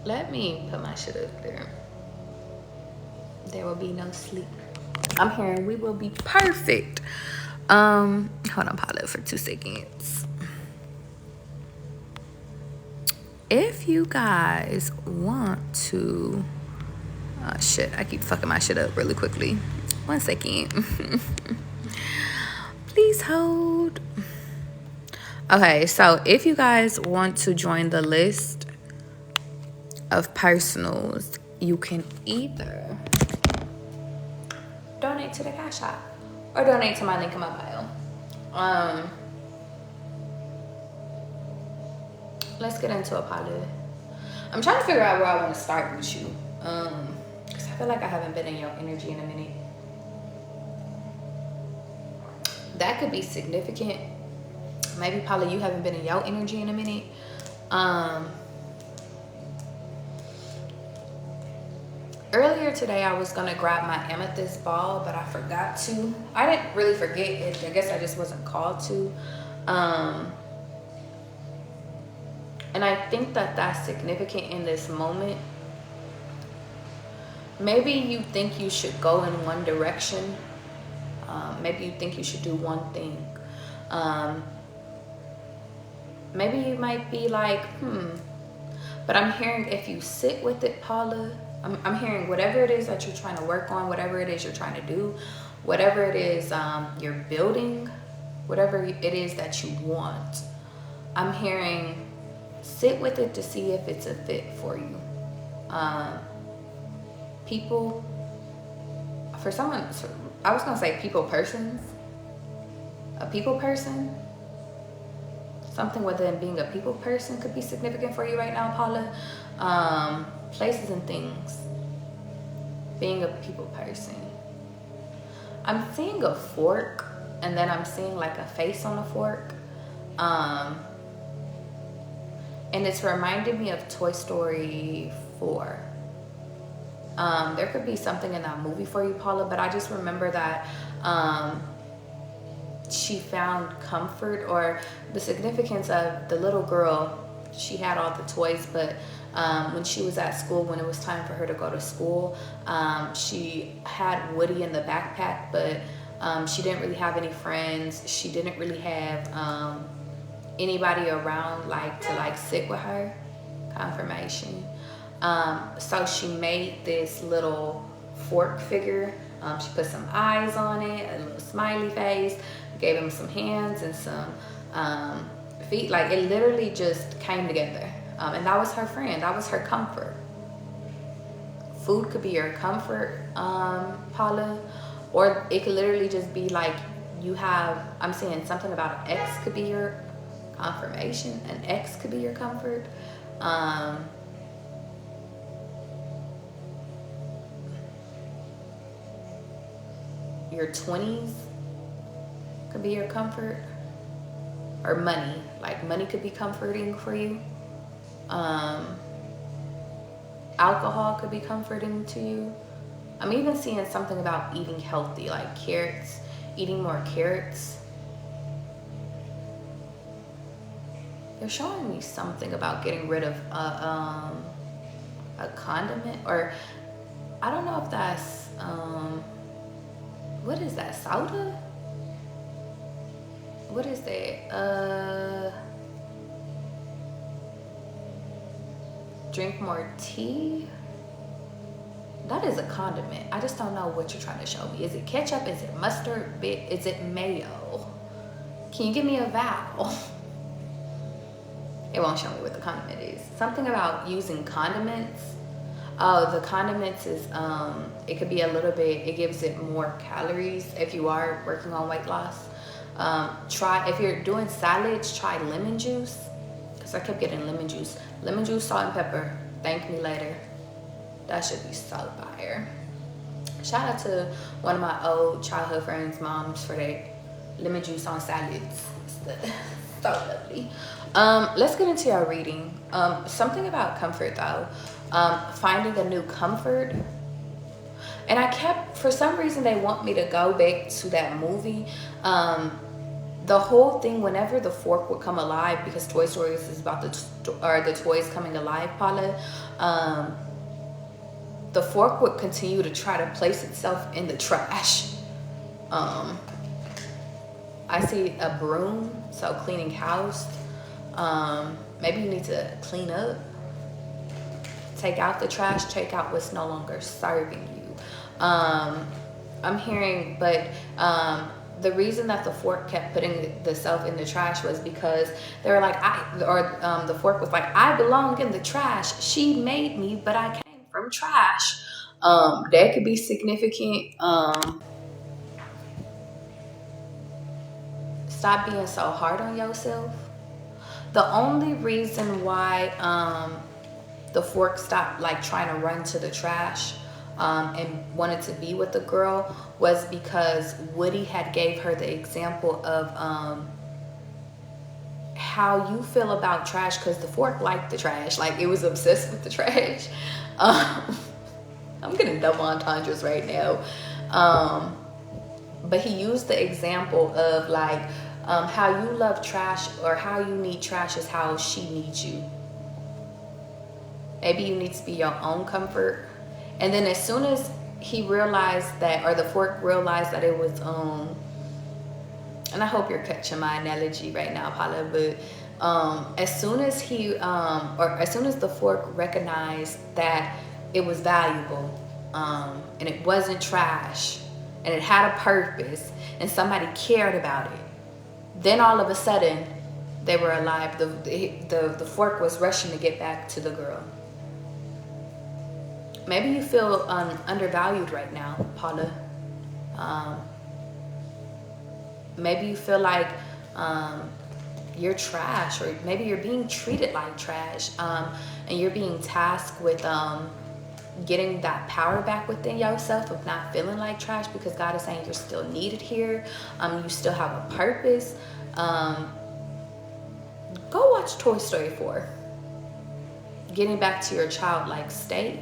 A: Let me put my shit up there. There will be no sleep. I'm hearing we will be perfect. Hold on, Paula, for 2 seconds. If you guys want to, oh shit, I keep fucking my shit up really quickly. 1 second. Please hold. Okay, so if you guys want to join the list of personals, you can either donate to the Cash App or donate to my link in my bio. Let's get into it, Paula. I'm trying to figure out where I want to start with you. Because I feel like I haven't been in your energy in a minute. That could be significant. Maybe, Paula, you haven't been in your energy in a minute. Earlier today, I was going to grab my amethyst ball, but I forgot to. I didn't really forget it. I guess I just wasn't called to. And I think that that's significant in this moment. Maybe you think you should go in one direction. Maybe you think you should do one thing. Maybe you might be like, But I'm hearing if you sit with it, Paula, I'm hearing whatever it is that you're trying to work on, whatever it is you're trying to do, whatever it is you're building, whatever it is that you want. I'm hearing sit with it to see if it's a fit for you. People, for someone, I was gonna say people persons. A people person. Something within being a people person could be significant for you right now, Paula. Places and things. Being a people person. I'm seeing a fork, and then I'm seeing like a face on a fork. And it's reminding me of Toy Story 4. There could be something in that movie for you, Paula, but I just remember that she found comfort, or the significance of the little girl. She had all the toys, but when she was at school, when it was time for her to go to school, she had Woody in the backpack, but she didn't really have any friends. She didn't really have anybody around to sit with her. Confirmation. So she made this little fork figure. She put some eyes on it, a little smiley face, gave him some hands and some feet. Like, it literally just came together. And that was her friend. That was her comfort. Food could be your comfort, Paula, or it could literally just be like you have, I'm saying something about an ex could be your confirmation. An ex could be your comfort. Your 20s could be your comfort. Or money. Like, money could be comforting for you. Alcohol could be comforting to you. I'm even seeing something about eating healthy, like carrots, eating more carrots. They're showing me something about getting rid of a condiment, or I don't know if that's what is that, soda? What is that? Drink more tea? That is a condiment. I just don't know what you're trying to show me. Is it ketchup? Is it mustard? Is it mayo? Can you give me a vowel? It won't show me what the condiment is. Something about using condiments. Oh, the condiments is, it could be a little bit, it gives it more calories if you are working on weight loss. If you're doing salads, try lemon juice. Because I kept getting lemon juice. Lemon juice, salt, and pepper. Thank me later. That should be so fire. Shout out to one of my old childhood friends' moms for that lemon juice on salads. So lovely. Let's get into our reading. Something about comfort though. Finding a new comfort. And for some reason they want me to go back to that movie. The whole thing, whenever the fork would come alive, because Toy Story is about the toys coming alive, Paula, the fork would continue to try to place itself in the trash. I see a broom, so cleaning house. Maybe you need to clean up. Take out the trash, take out what's no longer serving you. I'm hearing, but the reason that the fork kept putting the self in the trash was because they were like, the fork was like, I belong in the trash. She made me, but I came from trash. That could be significant. Stop being so hard on yourself. The only reason why the fork stopped like trying to run to the trash and wanted to be with the girl was because Woody had gave her the example of how you feel about trash, because the fork liked the trash, like it was obsessed with the trash. I'm getting double entendres right now. But he used the example of like how you love trash, or how you need trash is how she needs you. Maybe you need to be your own comfort. And then as soon as he realized that, or the fork realized that it was, and I hope you're catching my analogy right now, Paula, but as soon as as soon as the fork recognized that it was valuable, and it wasn't trash, and it had a purpose, and somebody cared about it, then all of a sudden they were alive. The fork was rushing to get back to the girl. Maybe you feel undervalued right now, Paula. Maybe you feel like you're trash, or maybe you're being treated like trash, and you're being tasked with getting that power back within yourself of not feeling like trash, because God is saying you're still needed here. You still have a purpose. Go watch Toy Story 4. Getting back to your childlike state.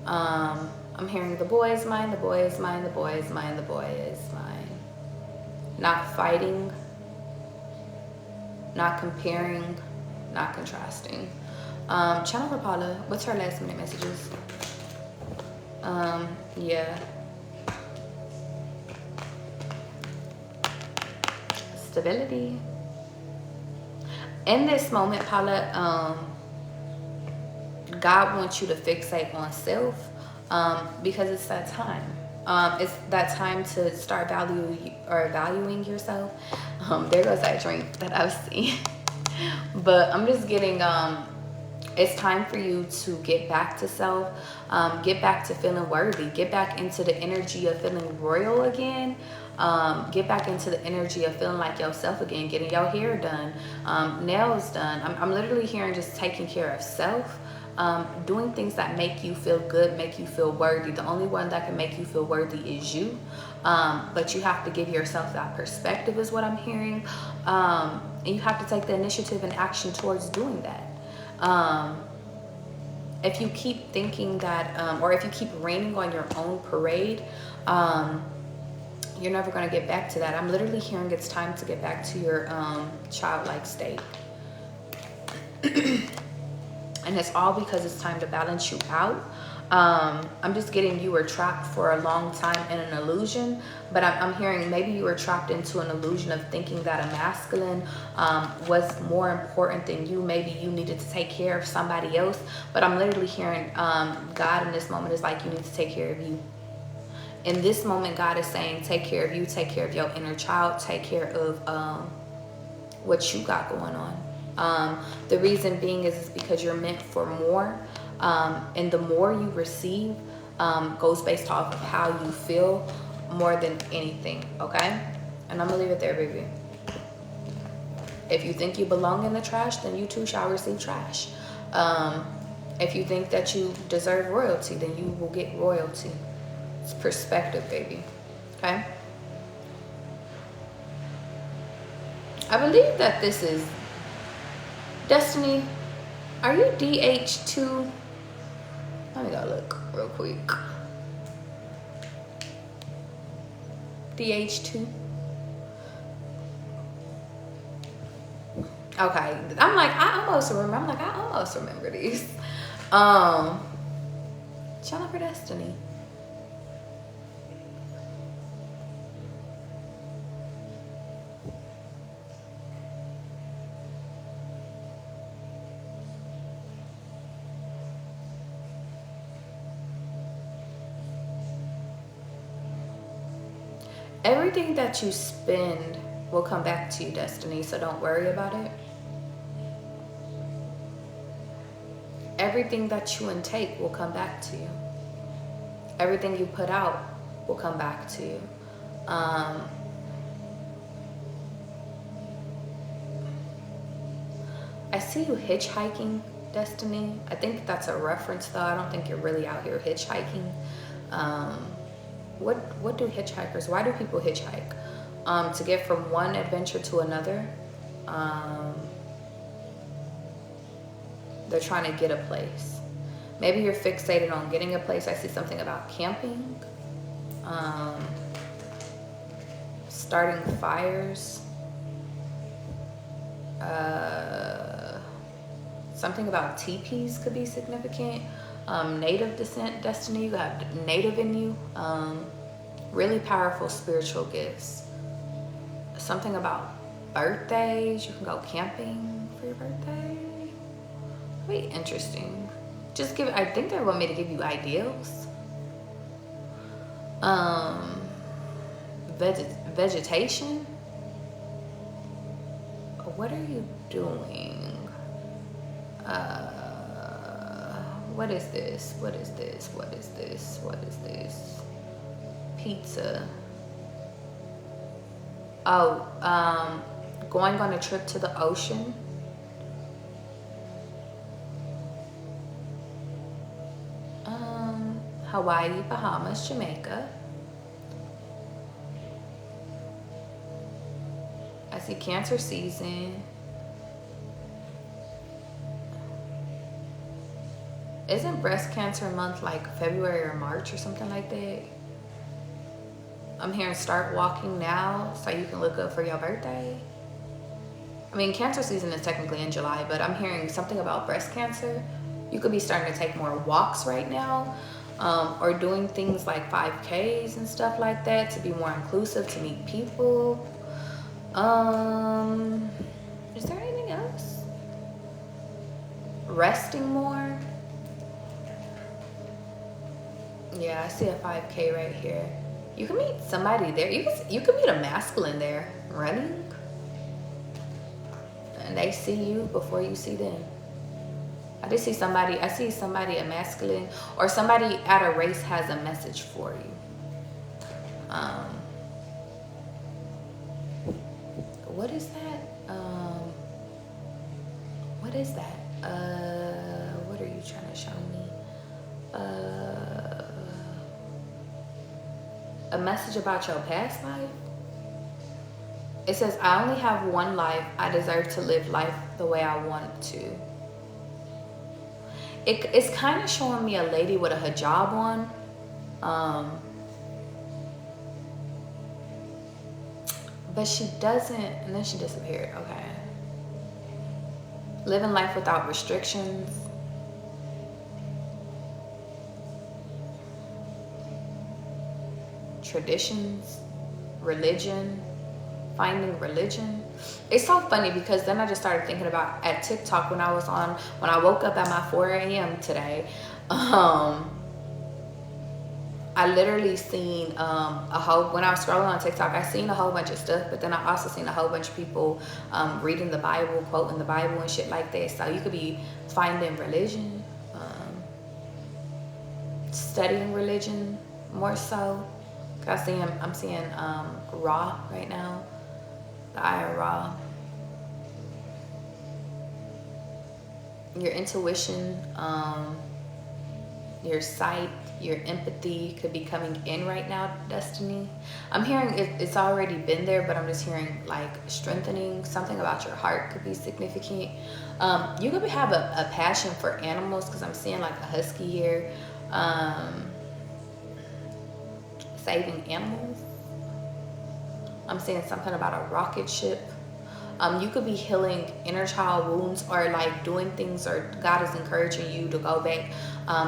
A: I'm hearing the boy is mine, the boy is mine, the boy is mine, the boy is mine. Not fighting, not comparing, not contrasting. Channel for Paula, what's her last minute messages? Yeah. Stability. In this moment, Paula, God wants you to fixate on self, because it's that time. It's that time to start valuing yourself. There goes that drink that I was seeing. But I'm just getting, it's time for you to get back to self, get back to feeling worthy, get back into the energy of feeling royal again, get back into the energy of feeling like yourself again, getting your hair done, nails done. I'm literally hearing just taking care of self. Doing things that make you feel good, make you feel worthy. The only one that can make you feel worthy is you. But you have to give yourself that perspective is what I'm hearing. And you have to take the initiative and action towards doing that. If you keep thinking that, or if you keep raining on your own parade, you're never going to get back to that. I'm literally hearing it's time to get back to your childlike state. And it's all because it's time to balance you out. I'm just getting you were trapped for a long time in an illusion, but I'm hearing maybe you were trapped into an illusion of thinking that a masculine was more important than you. Maybe you needed to take care of somebody else, but I'm literally hearing God in this moment is like, you need to take care of you. in this moment, God is saying, take care of you, take care of your inner child, take care of what you got going on. The reason being is because you're meant for more. And the more you receive goes based off of how you feel more than anything, okay? And I'm gonna leave it there, baby. If you think you belong in the trash, then you too shall receive trash. If you think that you deserve royalty, then you will get royalty. It's perspective, baby, okay? I believe that this is Destiny. Are you DH2? Let me go look real quick. DH2. Okay, I'm like, I almost remember these. Shout out for Destiny. Everything that you spend will come back to you, Destiny, so don't worry about it. Everything that you intake will come back to you. Everything you put out will come back to you. I see you hitchhiking, Destiny. I think that's a reference, though. I don't think you're really out here hitchhiking. What do hitchhikers, why do people hitchhike? To get from one adventure to another. They're trying to get a place. Maybe you're fixated on getting a place. I see something about camping, starting fires, something about teepees could be significant. Native descent, Destiny, you have native in you. Really powerful spiritual gifts. Something about birthdays. You can go camping for your birthday. Very interesting. I think they want me to give you ideals. Vegetation. What are you doing? What is this? What is this? What is this? What is this? Pizza. Oh, going on a trip to the ocean. Hawaii, Bahamas, Jamaica. I see Cancer season. Isn't breast cancer month like February or March or something like that? I'm hearing start walking now so you can look up for your birthday. I mean, cancer season is technically in July, but I'm hearing something about breast cancer. You could be starting to take more walks right now, or doing things like 5Ks and stuff like that to be more inclusive, to meet people. Is there anything else? Resting more. Yeah, I see a 5K right here. You can meet somebody there. You can meet a masculine there running, and they see you before you see them. I see somebody, a masculine, or somebody at a race has a message for you. What is that? What is that? What are you trying to show me? A message about your past life? It says, I only have one life. I deserve to live life the way I want to. It's kind of showing me a lady with a hijab on. But she doesn't, and then she disappeared. Okay. Living life without restrictions. Traditions, religion, finding religion. It's so funny because then I just started thinking about at TikTok when I woke up at my 4 a.m. today. I literally seen when I was scrolling on TikTok, I seen a whole bunch of stuff, but then I also seen a whole bunch of people reading the Bible, quoting the Bible and shit like that. So you could be finding religion, studying religion more so. I'm seeing Ra right now, the Eye of Ra. Your intuition, your sight, your empathy could be coming in right now, Destiny. I'm hearing it's already been there, but I'm just hearing like strengthening. Something about your heart could be significant. You could have a passion for animals, because I'm seeing like a husky here. Saving animals. I'm seeing something about a rocket ship. You could be healing inner child wounds, or like doing things, or God is encouraging you to go back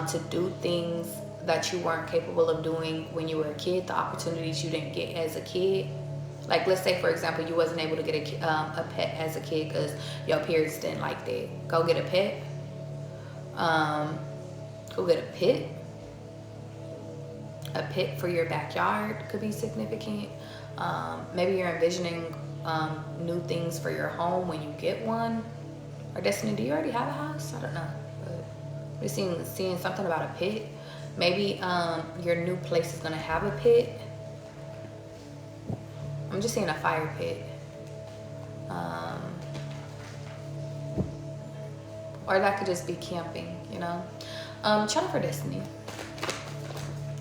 A: to do things that you weren't capable of doing when you were a kid, the opportunities you didn't get as a kid. Like, let's say, for example, you wasn't able to get a pet as a kid because your parents didn't like that. Go get a pet. Go get a pet. A pet for your backyard could be significant. Maybe you're envisioning new things for your home when you get one. Or Destiny, do you already have a house? I don't know, but we're seeing something about a pet. Maybe your new place is gonna have a pet. I'm just seeing a fire pit. Or that could just be camping, you know. Channel for Destiny.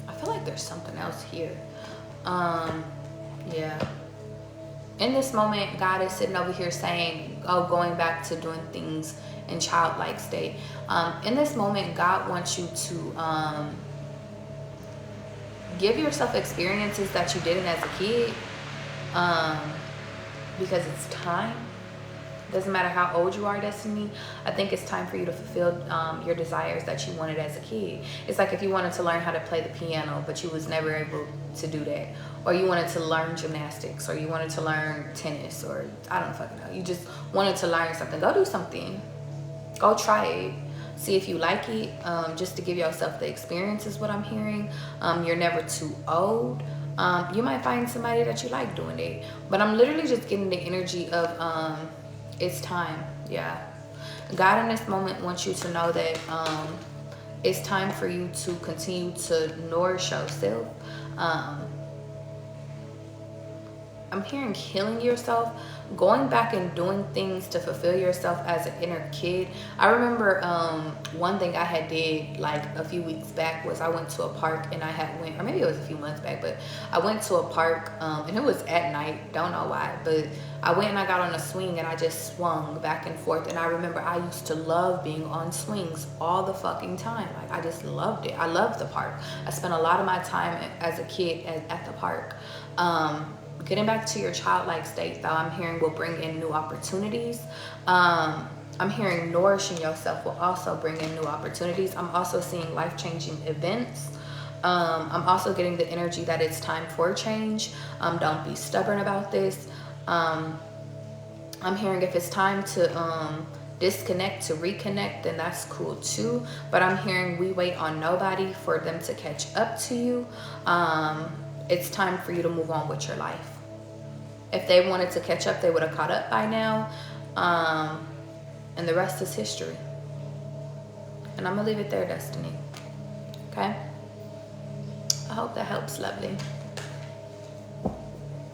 A: I feel like there's something else here. Yeah. In this moment, God is sitting over here saying, going back to doing things in childlike state. In this moment, God wants you to give yourself experiences that you didn't as a kid, because it's time. Doesn't matter how old you are, Destiny. I think it's time for you to fulfill your desires that you wanted as a kid. It's like if you wanted to learn how to play the piano, but you was never able to do that. Or you wanted to learn gymnastics, or you wanted to learn tennis, or I don't fucking know. You just wanted to learn something. Go do something. Go try it. See if you like it. Just to give yourself the experience is what I'm hearing. You're never too old. You might find somebody that you like doing it. But I'm literally just getting the energy of it's time. Yeah. God in this moment wants you to know that it's time for you to continue to nourish yourself. I'm hearing healing yourself, going back and doing things to fulfill yourself as an inner kid. I remember one thing I had did like a few weeks back was I went to a park, and I had went, or maybe it was a few months back, but I went to a park and it was at night, don't know why, but I went and I got on a swing and I just swung back and forth. And I remember I used to love being on swings all the fucking time. Like, I just loved it. I loved the park. I spent a lot of my time as a kid at the park. Getting back to your childlike state, though, I'm hearing will bring in new opportunities. I'm hearing nourishing yourself will also bring in new opportunities. I'm also seeing life-changing events. I'm also getting the energy that it's time for change. Don't be stubborn about this. I'm hearing if it's time to disconnect to reconnect, then that's cool too. But I'm hearing we wait on nobody for them to catch up to you. It's time for you to move on with your life. If they wanted to catch up, they would have caught up by now. And the rest is history. And I'm gonna leave it there, Destiny. Okay? I hope that helps, lovely.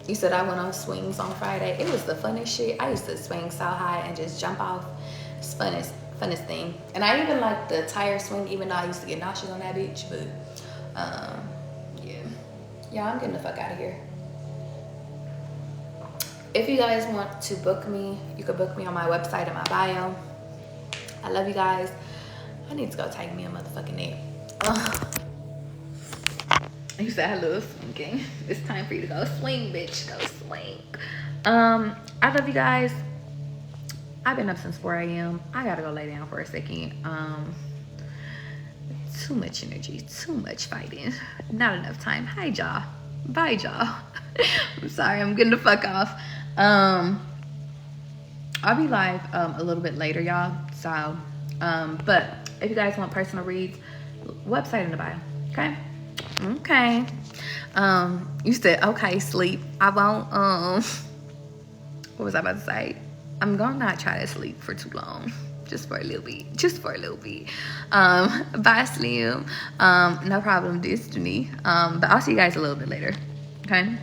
A: You said I went on swings on Friday. It was the funnest shit. I used to swing so high and just jump off. It's funnest thing. And I even like the tire swing, even though I used to get nauseous on that bitch. But yeah, I'm getting the fuck out of here. If you guys want to book me, you can book me on my website in my bio. I love you guys. I need to go take me a motherfucking nap. You said I love swinging. It's time for you to go swing, bitch. Go swing. I love you guys. I've been up since 4 a.m. I gotta go lay down for a second. Too much energy, too much fighting, not enough time. Hi, y'all. Bye, y'all. I'm sorry, I'm getting the fuck off. I'll be live a little bit later, y'all. So, but if you guys want personal reads, website in the bio. Okay. okay. You said, okay, sleep. I won't, what was I about to say? I'm gonna not try to sleep for too long. Just for a little bit. Just for a little bit. Bye, Slim. No problem, Destiny. But I'll see you guys a little bit later. Okay?